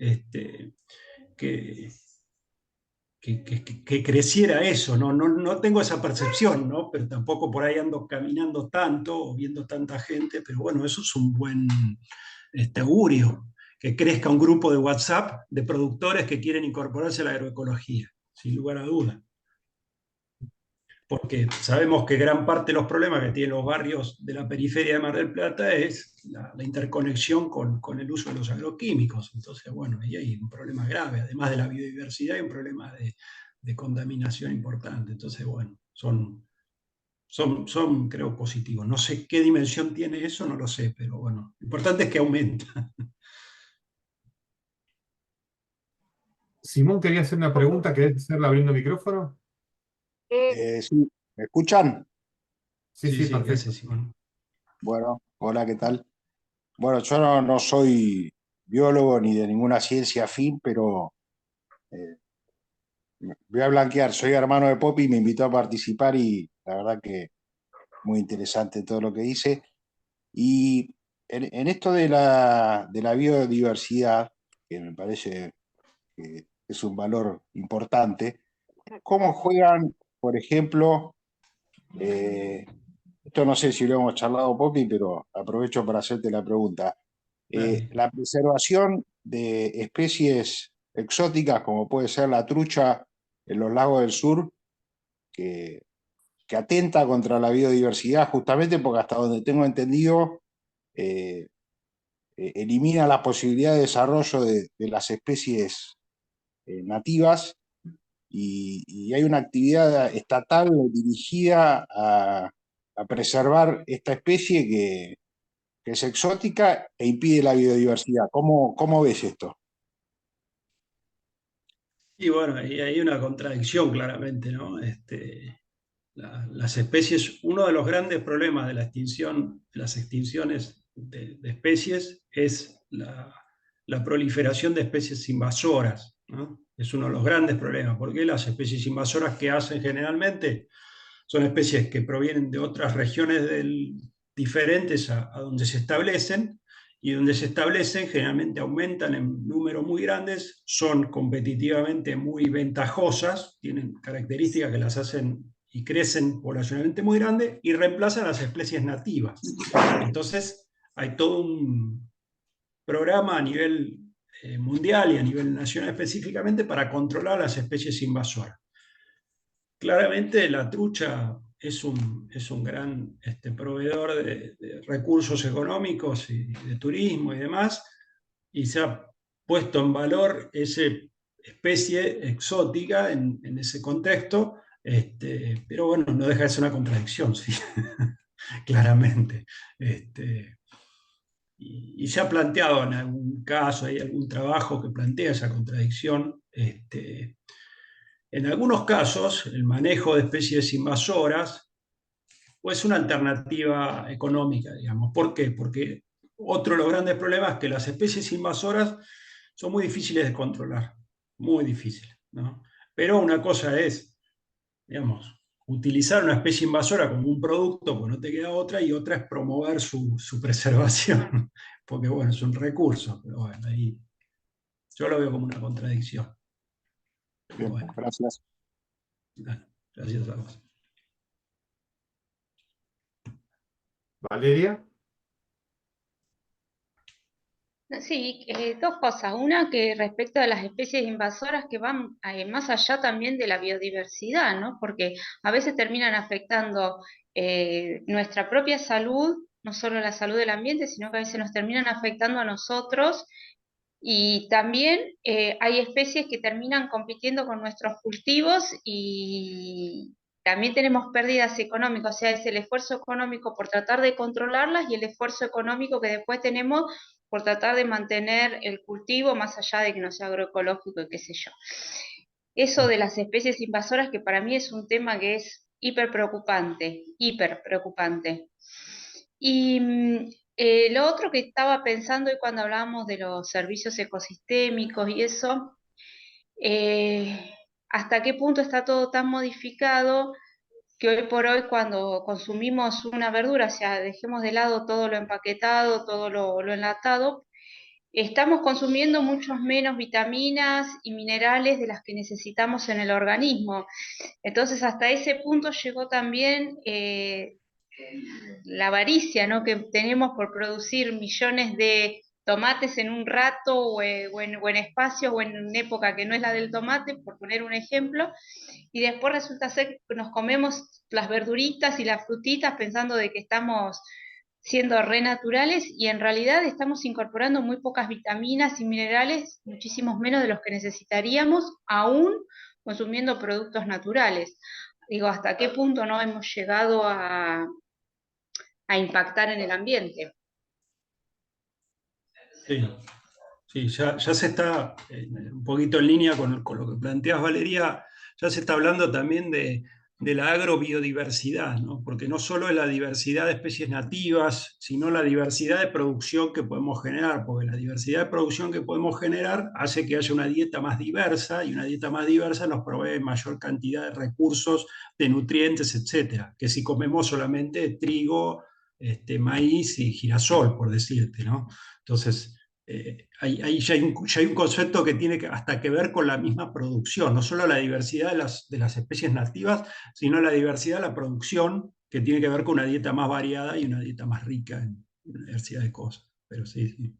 que, que creciera eso, ¿no? No tengo esa percepción, ¿no? Pero tampoco por ahí ando caminando tanto o viendo tanta gente, pero bueno, eso es un buen augurio, que crezca un grupo de WhatsApp de productores que quieren incorporarse a la agroecología, sin lugar a dudas. Porque sabemos que gran parte de los problemas que tienen los barrios de la periferia de Mar del Plata es la interconexión con el uso de los agroquímicos. Entonces, bueno, ahí hay un problema grave, además de la biodiversidad, hay un problema de contaminación importante. Entonces, bueno, son, creo, positivos. No sé qué dimensión tiene eso, no lo sé, pero bueno, lo importante es que aumenta. Simón quería hacer una pregunta, ¿querés hacerla abriendo micrófono? Sí, ¿me escuchan? Sí, Sí, sí, sí, ¿qué hace perfecto. Simón? Bueno, hola, ¿qué tal? Bueno, yo no soy biólogo ni de ninguna ciencia afín, pero eh, voy a blanquear. Soy hermano de Poppy, me invitó a participar y la verdad que muy interesante todo lo que dice. Y en esto de la biodiversidad, que me parece que es un valor importante, ¿cómo juegan, por ejemplo, eh, esto no sé si lo hemos charlado, Poppy, pero aprovecho para hacerte la pregunta. Dale. La preservación de especies exóticas, como puede ser la trucha en los lagos del sur, que, que atenta contra la biodiversidad, justamente porque hasta donde tengo entendido, eh, elimina la posibilidad de desarrollo de las especies nativas y hay una actividad estatal dirigida a preservar esta especie que es exótica e impide la biodiversidad. ¿Cómo ves esto? Y bueno, ahí hay una contradicción claramente, ¿no? Las especies, uno de los grandes problemas de la extinción, de las extinciones de especies es la proliferación de especies invasoras, ¿no? Es uno de los grandes problemas, porque las especies invasoras que hacen generalmente son especies que provienen de otras regiones diferentes a donde se establecen, y donde se establecen generalmente aumentan en números muy grandes, son competitivamente muy ventajosas, tienen características que las hacen y crecen poblacionalmente muy grandes y reemplazan a las especies nativas. Entonces hay todo un programa a nivel mundial y a nivel nacional específicamente para controlar las especies invasoras. Claramente la trucha es un gran proveedor de recursos económicos y de turismo y demás, y se ha puesto en valor especie exótica en ese contexto, pero bueno, no deja de ser una contradicción, sí, claramente. Y se ha planteado en algún caso, hay algún trabajo que plantea esa contradicción. En algunos casos, el manejo de especies invasoras pues una alternativa económica, digamos. ¿Por qué? Porque otro de los grandes problemas es que las especies invasoras son muy difíciles de controlar, muy difíciles, ¿no? Pero una cosa es, digamos, utilizar una especie invasora como un producto, pues no te queda otra, y otra es promover su preservación, porque bueno, es un recurso, pero bueno, ahí yo lo veo como una contradicción. Pero Bien, bueno, gracias. gracias a vos. Valeria. Sí, dos cosas. Una que respecto a las especies invasoras que van más allá también de la biodiversidad, ¿no? Porque a veces terminan afectando nuestra propia salud, no solo la salud del ambiente, sino que a veces nos terminan afectando a nosotros. Y también hay especies que terminan compitiendo con nuestros cultivos y también tenemos pérdidas económicas, o sea, es el esfuerzo económico por tratar de controlarlas y el esfuerzo económico que después tenemos por tratar de mantener el cultivo más allá de que no sea agroecológico y qué sé yo. Eso de las especies invasoras que para mí es un tema que es hiper preocupante, hiper preocupante. Y lo otro que estaba pensando hoy cuando hablábamos de los servicios ecosistémicos y eso, eh, hasta qué punto está todo tan modificado que hoy por hoy cuando consumimos una verdura, o sea, dejemos de lado todo lo empaquetado, todo lo enlatado, estamos consumiendo muchos menos vitaminas y minerales de las que necesitamos en el organismo. Entonces, hasta ese punto llegó también la avaricia, ¿no? que tenemos por producir millones de tomates en un rato o en espacios o en una época que no es la del tomate, por poner un ejemplo, y después resulta ser que nos comemos las verduritas y las frutitas pensando de que estamos siendo renaturales y en realidad estamos incorporando muy pocas vitaminas y minerales, muchísimos menos de los que necesitaríamos, aún consumiendo productos naturales. Digo, ¿hasta qué punto no hemos llegado a impactar en el ambiente? Sí, sí, ya se está un poquito en línea con lo que planteas, Valeria, ya se está hablando también de la agrobiodiversidad, ¿no? Porque no solo es la diversidad de especies nativas, sino la diversidad de producción que podemos generar, porque la diversidad de producción que podemos generar hace que haya una dieta más diversa, y una dieta más diversa nos provee mayor cantidad de recursos, de nutrientes, etcétera, que si comemos solamente trigo, maíz y girasol, por decirte, ¿no? Entonces, ahí ya hay un concepto que tiene hasta que ver con la misma producción, no solo la diversidad de las especies nativas, sino la diversidad de la producción, que tiene que ver con una dieta más variada y una dieta más rica en una diversidad de cosas. Pero sí, sí.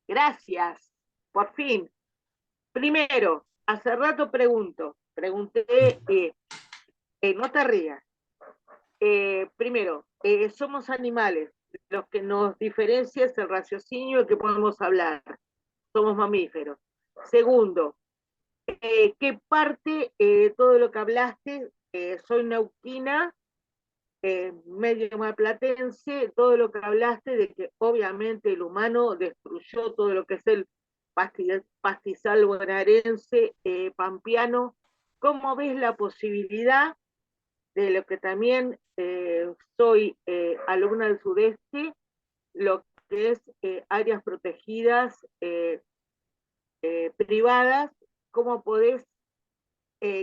Gracias, por fin. Primero, hace rato pregunté, no te rías. Primero, somos animales, lo que nos diferencia es el raciocinio que podemos hablar, somos mamíferos. Segundo, ¿qué parte de todo lo que hablaste? Soy neuquina, medio marplatense, todo lo que hablaste de que obviamente el humano destruyó todo lo que es el pastizal bonaerense, pampeano. ¿Cómo ves la posibilidad de lo que también soy alumna del sudeste, lo que es áreas protegidas privadas? ¿Cómo podés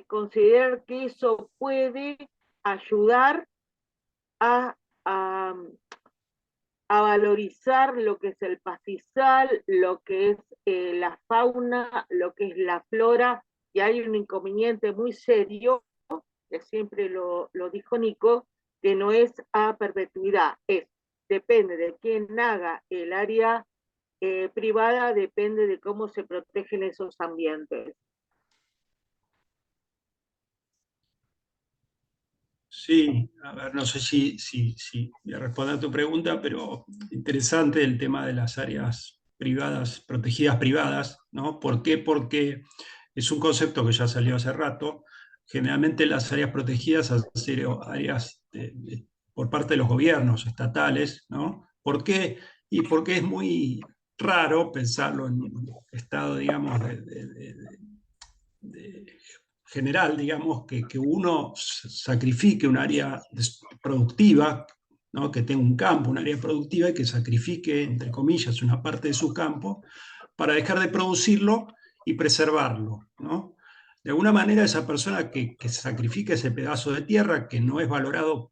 considerar que eso puede ayudar a, a, a valorizar lo que es el pastizal, lo que es la fauna, lo que es la flora? Y hay un inconveniente muy serio, que siempre lo dijo Nico, que no es a perpetuidad, depende de quién haga el área privada, depende de cómo se protegen esos ambientes. Sí, a ver, no sé si voy a responder a tu pregunta, pero interesante el tema de las áreas privadas, protegidas privadas, ¿no? ¿Por qué? Porque es un concepto que ya salió hace rato. Generalmente las áreas protegidas han sido áreas por parte de los gobiernos estatales, ¿no? ¿Por qué? Y porque es muy raro pensarlo en un estado, digamos, de general, digamos, que uno sacrifique un área productiva, ¿no? Que tenga un campo, un área productiva y que sacrifique, entre comillas, una parte de su campo para dejar de producirlo y preservarlo, ¿no? De alguna manera esa persona que sacrifica ese pedazo de tierra que no es valorado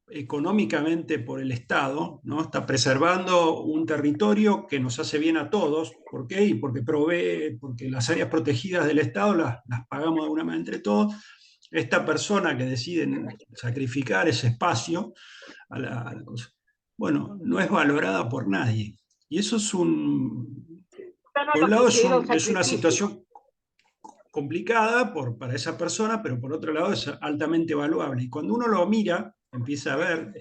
económicamente por el Estado, ¿no? Está preservando un territorio que nos hace bien a todos. ¿Por qué? Y porque provee, porque las áreas protegidas del Estado las pagamos de alguna manera entre todos. Esta persona que decide sacrificar ese espacio a la cosa, bueno, no es valorada por nadie. Y eso es Yo no por un lo lado considero es una sacrificio. situación complicada para esa persona, pero por otro lado es altamente evaluable. Y cuando uno lo mira, empieza a ver,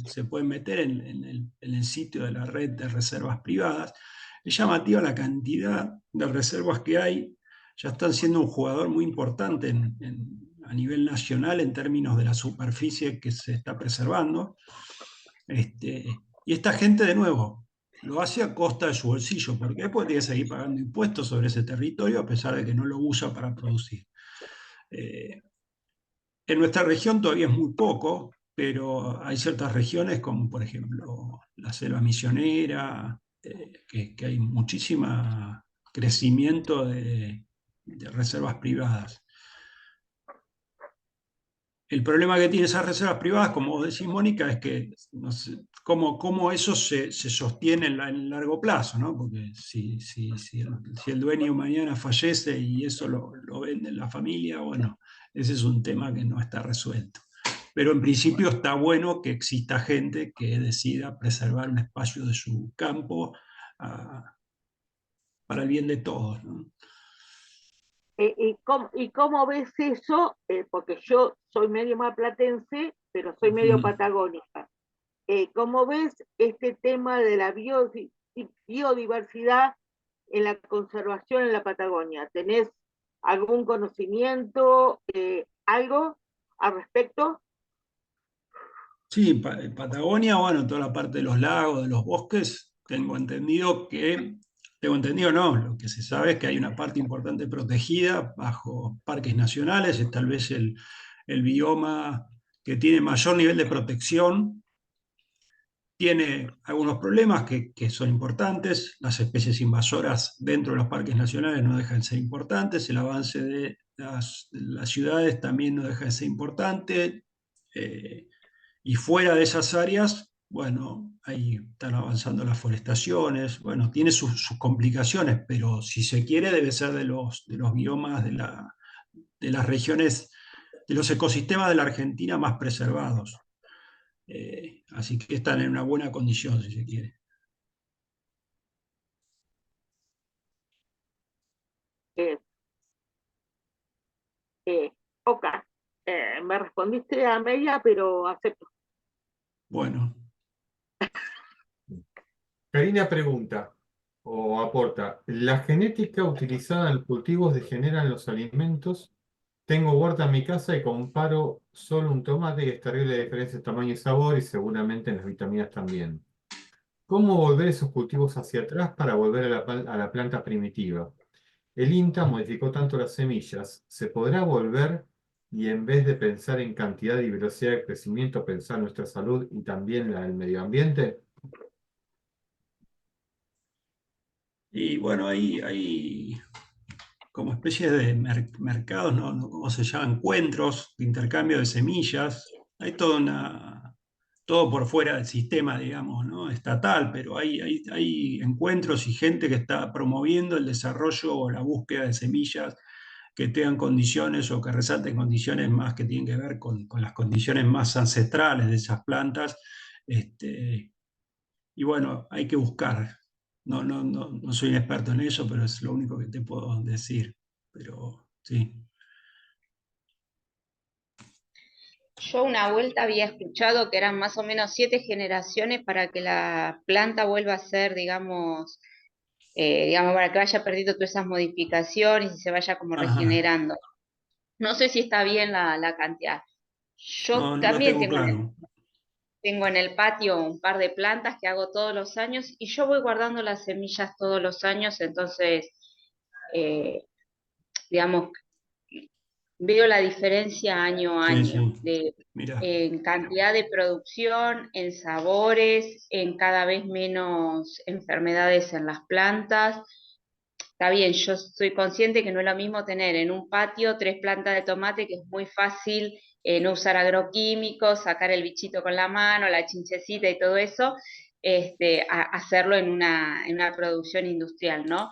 se puede meter en el sitio de la red de reservas privadas, es llamativa la cantidad de reservas que hay. Ya están siendo un jugador muy importante a nivel nacional en términos de la superficie que se está preservando. Y esta gente, de nuevo, lo hace a costa de su bolsillo. ¿Por qué? Porque tiene que seguir pagando impuestos sobre ese territorio a pesar de que no lo usa para producir. Eh, en nuestra región todavía es muy poco, pero hay ciertas regiones como por ejemplo la selva misionera, que hay muchísimo crecimiento de reservas privadas. El problema que tiene esas reservas privadas, como vos decís, Mónica, es que no sé, cómo eso se sostiene en el largo plazo, ¿no? Porque si el dueño mañana fallece y eso lo vende en la familia, bueno, ese es un tema que no está resuelto. Pero en principio está bueno que exista gente que decida preservar un espacio de su campo para el bien de todos, ¿no? ¿Y cómo ves eso? Porque yo soy medio marplatense, pero soy medio Ujú. patagónica. ¿Cómo ves este tema de la biodiversidad en la conservación en la Patagonia? ¿Tenés algún conocimiento, algo al respecto? Sí, Patagonia, bueno, toda la parte de los lagos, de los bosques, tengo entendido no, lo que se sabe es que hay una parte importante protegida bajo parques nacionales, es tal vez el bioma que tiene mayor nivel de protección, tiene algunos problemas que son importantes, las especies invasoras dentro de los parques nacionales no dejan de ser importantes, el avance de las ciudades también no deja de ser importante. Y fuera de esas áreas, bueno, ahí están avanzando las forestaciones, bueno, tiene sus complicaciones, pero si se quiere debe ser de los biomas de las regiones, de los ecosistemas de la Argentina más preservados. Así que están en una buena condición, si se quiere. Eh, eh, ok, me respondiste a media, pero acepto. Bueno, Karina pregunta o aporta, ¿la genética utilizada en los cultivos degeneran los alimentos? Tengo huerta en mi casa y comparo solo un tomate y es terrible la diferencia de tamaño y sabor y seguramente en las vitaminas también. ¿Cómo volver esos cultivos hacia atrás para volver a a la planta primitiva? El INTA modificó tanto las semillas, ¿se podrá volver y en vez de pensar en cantidad y velocidad de crecimiento, pensar nuestra salud y también la del medio ambiente? y bueno, hay como especies de mercados, ¿no? ¿Cómo se llama? Encuentros de intercambio de semillas. Hay todo por fuera del sistema, digamos, ¿no? Estatal, pero hay encuentros y gente que está promoviendo el desarrollo o la búsqueda de semillas que tengan condiciones o que resalten condiciones más que tienen que ver con las condiciones más ancestrales de esas plantas. Este, y bueno, hay que buscar. No soy un experto en eso, pero es lo único que te puedo decir. Pero sí. Yo una vuelta había escuchado que eran más o menos 7 generaciones para que la planta vuelva a ser, digamos, para que vaya perdiendo todas esas modificaciones y se vaya como Ajá. regenerando. No sé si está bien la cantidad. No, Yo no lo también tengo claro. tengo en el patio un par de plantas que hago todos los años y yo voy guardando las semillas todos los años, entonces, eh, digamos, veo la diferencia año a Sí, año, sí. Mira, en cantidad de producción, en sabores, en cada vez menos enfermedades en las plantas. Está bien, yo soy consciente que no es lo mismo tener en un patio 3 plantas de tomate, que es muy fácil no usar agroquímicos, sacar el bichito con la mano, la chinchecita y todo eso, hacerlo en una producción industrial, ¿no?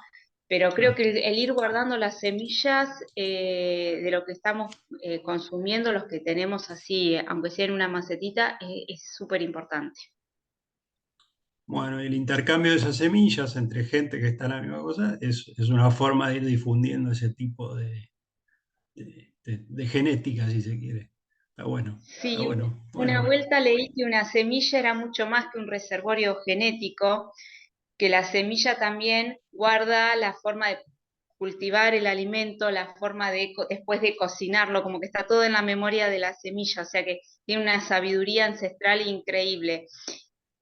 Pero creo claro. que el ir guardando las semillas de lo que estamos consumiendo, los que tenemos así, aunque sea en una macetita, es súper importante. Bueno, el intercambio de esas semillas entre gente que está en la misma cosa es una forma de ir difundiendo ese tipo de genética, si se quiere. Está Sí, bueno. una Bueno, vuelta leí que una semilla era mucho más que un reservorio genético, que la semilla también guarda la forma de cultivar el alimento, la forma de después de cocinarlo, como que está todo en la memoria de la semilla, o sea que tiene una sabiduría ancestral increíble.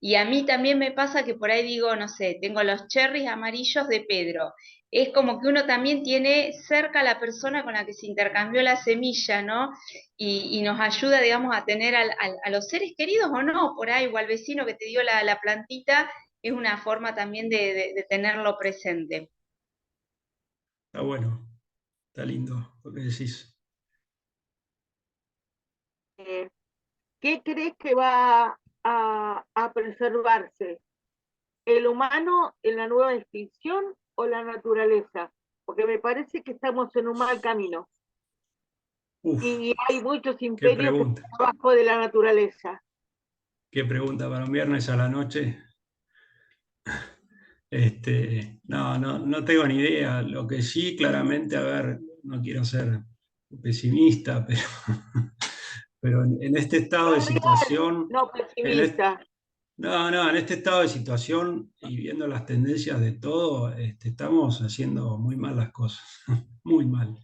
Y a mí también me pasa que por ahí digo, no sé, tengo los cherries amarillos de Pedro. Es como que uno también tiene cerca a la persona con la que se intercambió la semilla, ¿no? Y nos ayuda, digamos, a tener a los seres queridos o no, por ahí, o al vecino que te dio la plantita, es una forma también de tenerlo presente. está bueno. Está lindo lo que decís. Eh, ¿Qué crees que va a preservarse? ¿El humano en la nueva extinción o la naturaleza? Porque me parece que estamos en un mal camino Uf, y hay muchos qué imperios que pregunta. están abajo de la naturaleza. Qué pregunta para un viernes a la noche. No, no, no tengo ni idea. Lo que sí, claramente, a ver, no quiero ser pesimista, pero, pero en este estado de Lo real, situación, no en es- pesimista. no, no, en este estado de situación y viendo las tendencias de todo, estamos haciendo muy mal las cosas, muy mal.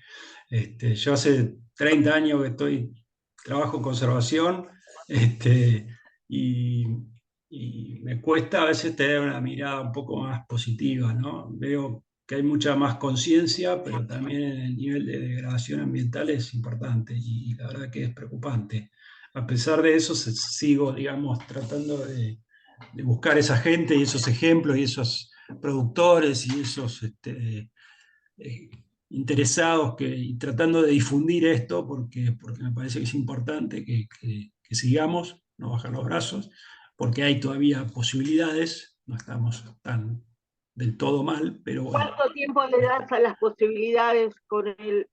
Yo hace 30 años que trabajo en conservación, este, y, y me cuesta a veces tener una mirada un poco más positiva, ¿no? Veo que hay mucha más conciencia, pero también el nivel de degradación ambiental es importante y la verdad que es preocupante. A pesar de eso, sigo, digamos, tratando de buscar esa gente y esos ejemplos y esos productores y esos eh, interesados y tratando de difundir esto porque me parece que es importante que sigamos, no bajar los brazos, porque hay todavía posibilidades, no estamos tan del todo mal, pero bueno. ¿Cuánto tiempo le das a las posibilidades con el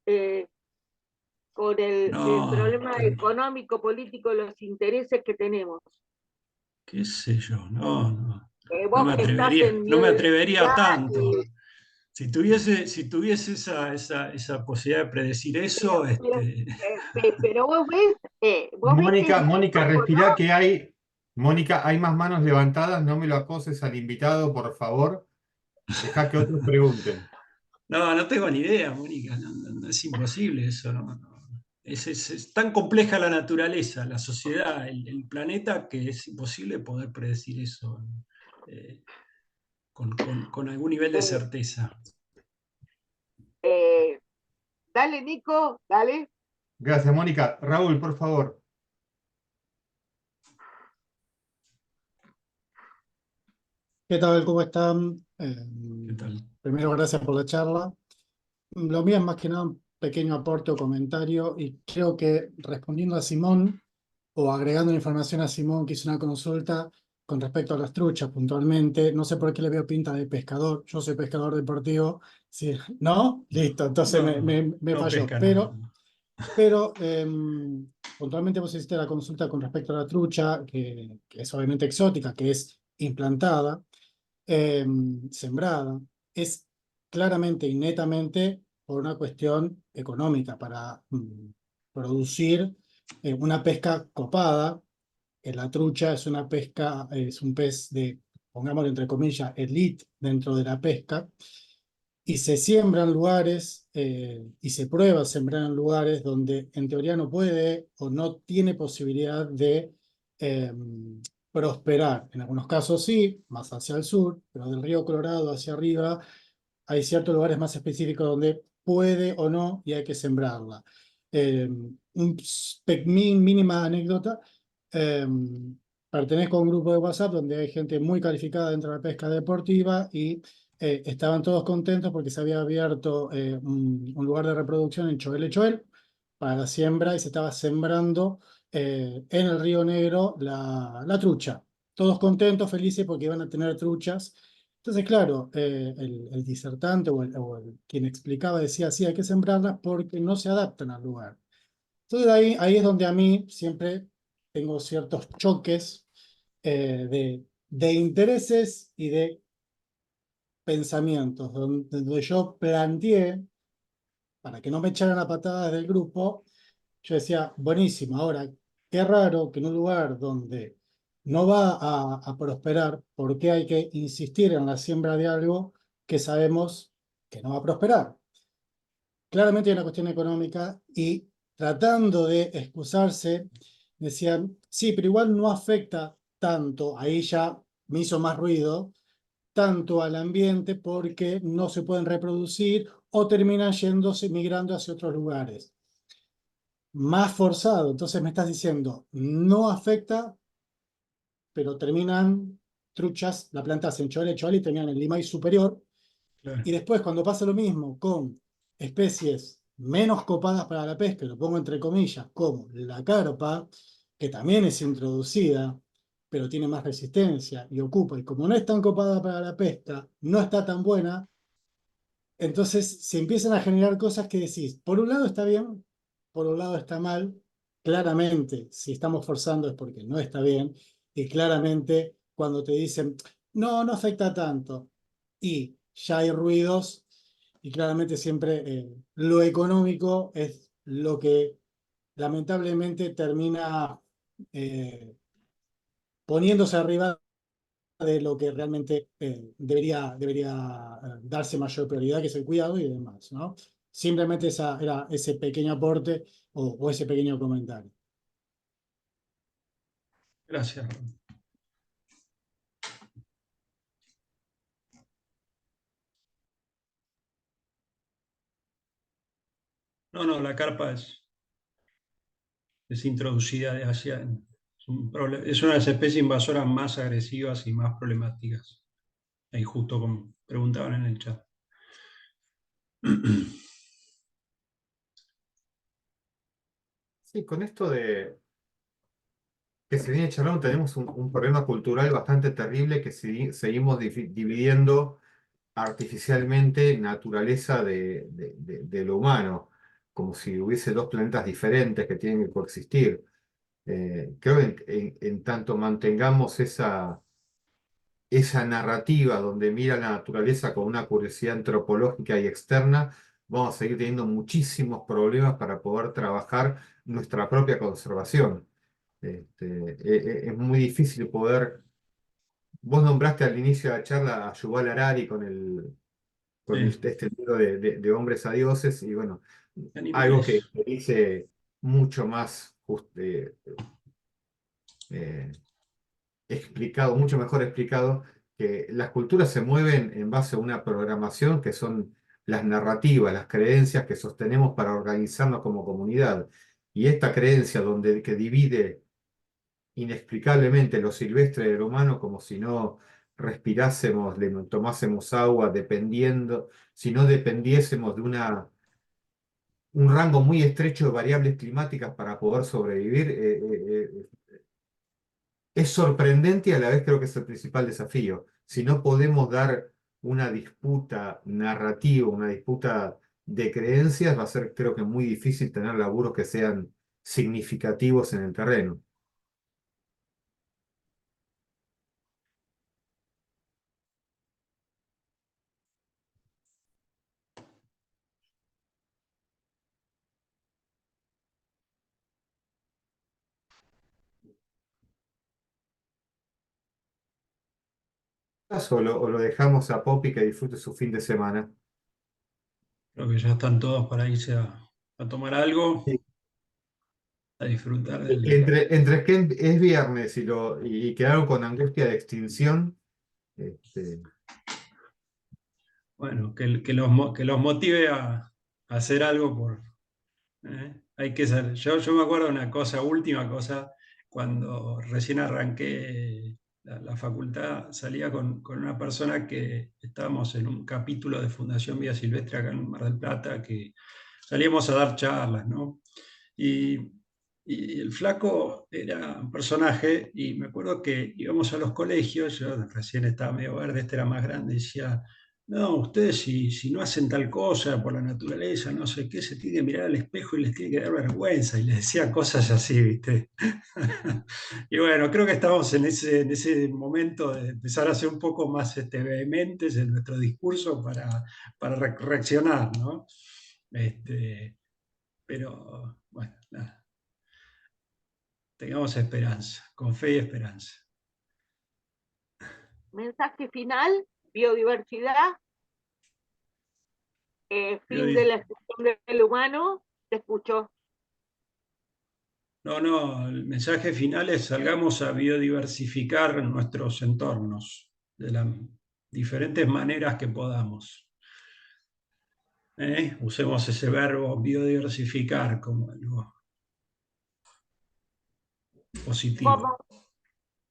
No, problema económico, político, los intereses que tenemos? qué sé yo, no, no, Vos que estás en no me atrevería biodiversidad, tanto. Si tuviese esa posibilidad de predecir eso, pero vos ves que es Mónica, poco, respirá ¿no? que hay. Mónica, hay más manos levantadas, no me lo acoses al invitado, por favor. Deja que otros pregunten. no, no tengo ni idea, Mónica, no, es imposible eso, no. Es tan compleja la naturaleza, la sociedad, el planeta, que es imposible poder predecir eso eh, con algún nivel de Eh, certeza. eh, Dale, Nico, dale. Gracias, Mónica. Raúl, por favor. ¿Qué tal? ¿Cómo están? ¿Qué tal? Primero, gracias por la charla. Lo mío es más que nada un pequeño aporte o comentario y creo que respondiendo a Simón o agregando información a Simón que hizo una consulta con respecto a las truchas puntualmente, no sé por qué le veo pinta de pescador, yo soy pescador deportivo, sí, ¿no? Listo, entonces No, me no falló, pesca nada. pero puntualmente vos hiciste la consulta con respecto a la trucha, que es obviamente exótica, que es implantada, eh, sembrada, es claramente y netamente por una cuestión económica para producir una pesca copada. La trucha es una pesca, es un pez de, pongámoslo entre comillas, elite dentro de la pesca, y se siembra en lugares y se prueba sembrar en lugares donde en teoría no puede o no tiene posibilidad de eh, prosperar. En algunos casos sí, más hacia el sur, pero del río Colorado hacia arriba hay ciertos lugares más específicos donde puede o no y hay que sembrarla. Mínima anécdota. eh, Pertenezco a un grupo de WhatsApp donde hay gente muy calificada dentro de la pesca deportiva y estaban todos contentos porque se había abierto un lugar de reproducción en Choel Choel para la siembra y se estaba sembrando en el Río Negro la trucha. Todos contentos, felices porque iban a tener truchas. Entonces, claro, el disertante quien explicaba decía, sí, hay que sembrarlas porque no se adaptan al lugar. Entonces, ahí es donde a mí siempre tengo ciertos choques de intereses y de pensamientos, donde yo planteé, para que no me echaran a patadas del grupo, yo decía, buenísimo, ahora, qué raro que en un lugar donde no va a prosperar, ¿por qué hay que insistir en la siembra de algo que sabemos que no va a prosperar? Claramente hay una cuestión económica y tratando de excusarse, decían, sí, pero igual no afecta tanto, ahí ya me hizo más ruido, tanto al ambiente porque no se pueden reproducir o terminan yéndose, migrando hacia otros lugares. Más forzado, entonces me estás diciendo, no afecta, pero terminan truchas, la plantas en Chole Chole y terminan en Limay superior. Claro. Y después, cuando pasa lo mismo con especies menos copadas para la pesca, lo pongo entre comillas, como la carpa, que también es introducida, pero tiene más resistencia y ocupa, y como no es tan copada para la pesca, no está tan buena, entonces se empiezan a generar cosas que decís, por un lado está bien, por un lado está mal, claramente si estamos forzando es porque no está bien, y claramente cuando te dicen, no, no afecta tanto, y ya hay ruidos, y claramente siempre lo económico es lo que lamentablemente termina poniéndose arriba de lo que realmente debería darse mayor prioridad, que es el cuidado y demás, ¿no? Simplemente era ese pequeño aporte o ese pequeño comentario. Gracias. No, no, la carpa es introducida de Asia. Es una de las especies invasoras más agresivas y más problemáticas. Ahí justo como preguntaban en el chat. Sí, con esto de que se viene charlando, tenemos un problema cultural bastante terrible que seguimos dividiendo artificialmente naturaleza de lo humano, como si hubiese dos planetas diferentes que tienen que coexistir. Creo que en tanto mantengamos esa narrativa donde mira la naturaleza con una curiosidad antropológica y externa, vamos a seguir teniendo muchísimos problemas para poder trabajar nuestra propia conservación. Es muy difícil poder. Vos nombraste al inicio de la charla a Yuval Harari Sí, este libro de hombres a dioses, y bueno, algo animales. que dice mucho más eh, explicado, mucho mejor explicado, que las culturas se mueven en base a una programación que son las narrativas, las creencias que sostenemos para organizarnos como comunidad. Y esta creencia que divide inexplicablemente lo silvestre del humano, como si no respirásemos, le tomásemos agua, dependiendo, si no dependiésemos de un rango muy estrecho de variables climáticas para poder sobrevivir, es sorprendente y a la vez creo que es el principal desafío. Si no podemos dar una disputa narrativa, una disputa de creencias, va a ser creo que muy difícil tener laburos que sean significativos en el terreno. o lo dejamos a Poppy que disfrute su fin de semana? Creo que ya están todos para irse a tomar algo, Sí. a disfrutar del... Entre que es viernes y quedaron con angustia de extinción, Bueno, que los motive a hacer algo por... Hay que ser. Yo me acuerdo de una cosa, última cosa, cuando recién arranqué la facultad, salía con una persona que estábamos en un capítulo de Fundación Vida Silvestre acá en Mar del Plata, que salíamos a dar charlas, ¿no? Y, y el flaco era un personaje, y me acuerdo que íbamos a los colegios, yo recién estaba medio verde, este era más grande, y decía, no, ustedes si no hacen tal cosa por la naturaleza, no sé qué, se tienen que mirar al espejo y les tiene que dar vergüenza, y les decía cosas así, ¿viste? Y bueno, creo que estamos en ese momento de empezar a ser un poco más vehementes en nuestro discurso para reaccionar, ¿no? Pero bueno, nada, tengamos esperanza, con fe y esperanza. Mensaje final, biodiversidad, fin de la extinción del humano, te escucho. No, el mensaje final es salgamos a biodiversificar nuestros entornos de las diferentes maneras que podamos. Usemos ese verbo biodiversificar como algo positivo.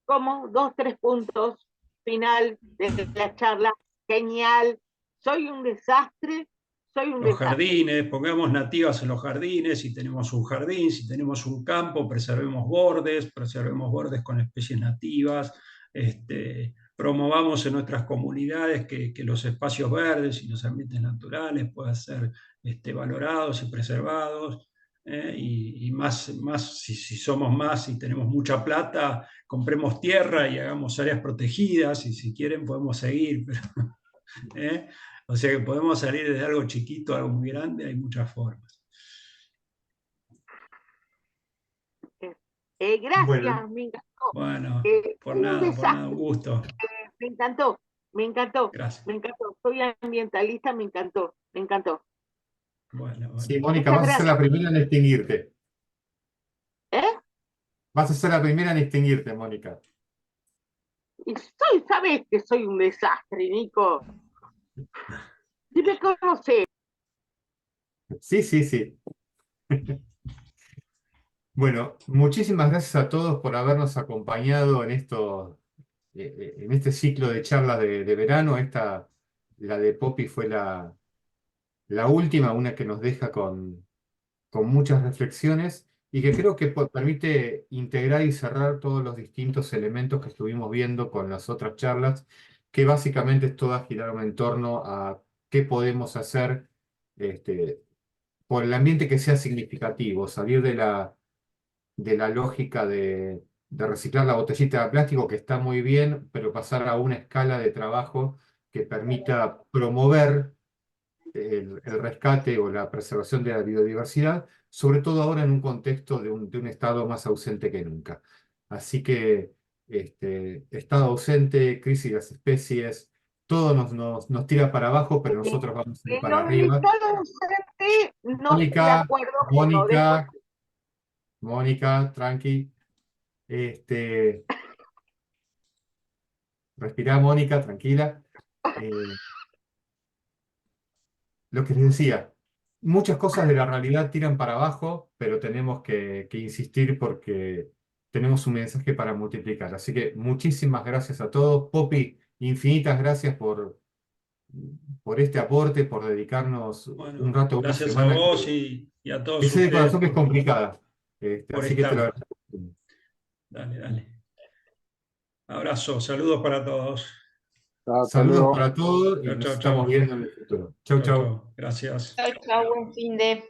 Como 2, 3 puntos final de la charla. Genial. Soy un desastre. Los jardines, pongamos nativas en los jardines, si tenemos un jardín, si tenemos un campo, preservemos bordes con especies nativas, promovamos en nuestras comunidades que los espacios verdes y los ambientes naturales puedan ser valorados y preservados, y más si somos más y tenemos mucha plata, compremos tierra y hagamos áreas protegidas, y si quieren podemos seguir, pero, o sea que podemos salir desde algo chiquito a algo muy grande, hay muchas formas. Gracias, bueno, me encantó. Bueno, por nada, un gusto. Me encantó, me encantó, Gracias. me encantó. Soy ambientalista, me encantó, me encantó. Bueno. Sí, Mónica, Muchas vas a ser la primera en extinguirte. Vas a ser la primera en extinguirte, Mónica. Y sabes que soy un desastre, Nico. Si me conoces. Sí. Bueno, muchísimas gracias a todos por habernos acompañado en este ciclo de charlas de verano. La de Poppy fue la última, una que nos deja con muchas reflexiones y que creo que permite integrar y cerrar todos los distintos elementos que estuvimos viendo con las otras charlas, que básicamente todas giraron en torno a qué podemos hacer por el ambiente que sea significativo, salir de la lógica de reciclar la botellita de plástico, que está muy bien, pero pasar a una escala de trabajo que permita promover el rescate o la preservación de la biodiversidad, sobre todo ahora en un contexto de un estado más ausente que nunca. Así que estado ausente, crisis de las especies, todo nos tira para abajo, pero nosotros vamos a ir para Lo del arriba. estado ausente no estoy de acuerdo, pero Mónica, tranqui. Respirá, Mónica, tranquila. Lo que les decía, muchas cosas de la realidad tiran para abajo, pero tenemos que insistir porque tenemos un mensaje para multiplicar. Así que muchísimas gracias a todos. Poppy, infinitas gracias por este aporte, por dedicarnos Bueno, un rato, una gracias a semana vos y a todos que sé de ustedes corazón que es complicada. por Así que te lo estar. agradezco. Dale. Abrazo, saludos para todos. Saludos luego. para todos y nos estamos Chau. viendo en el futuro. Chau. Chau. Gracias. Chau, buen fin de.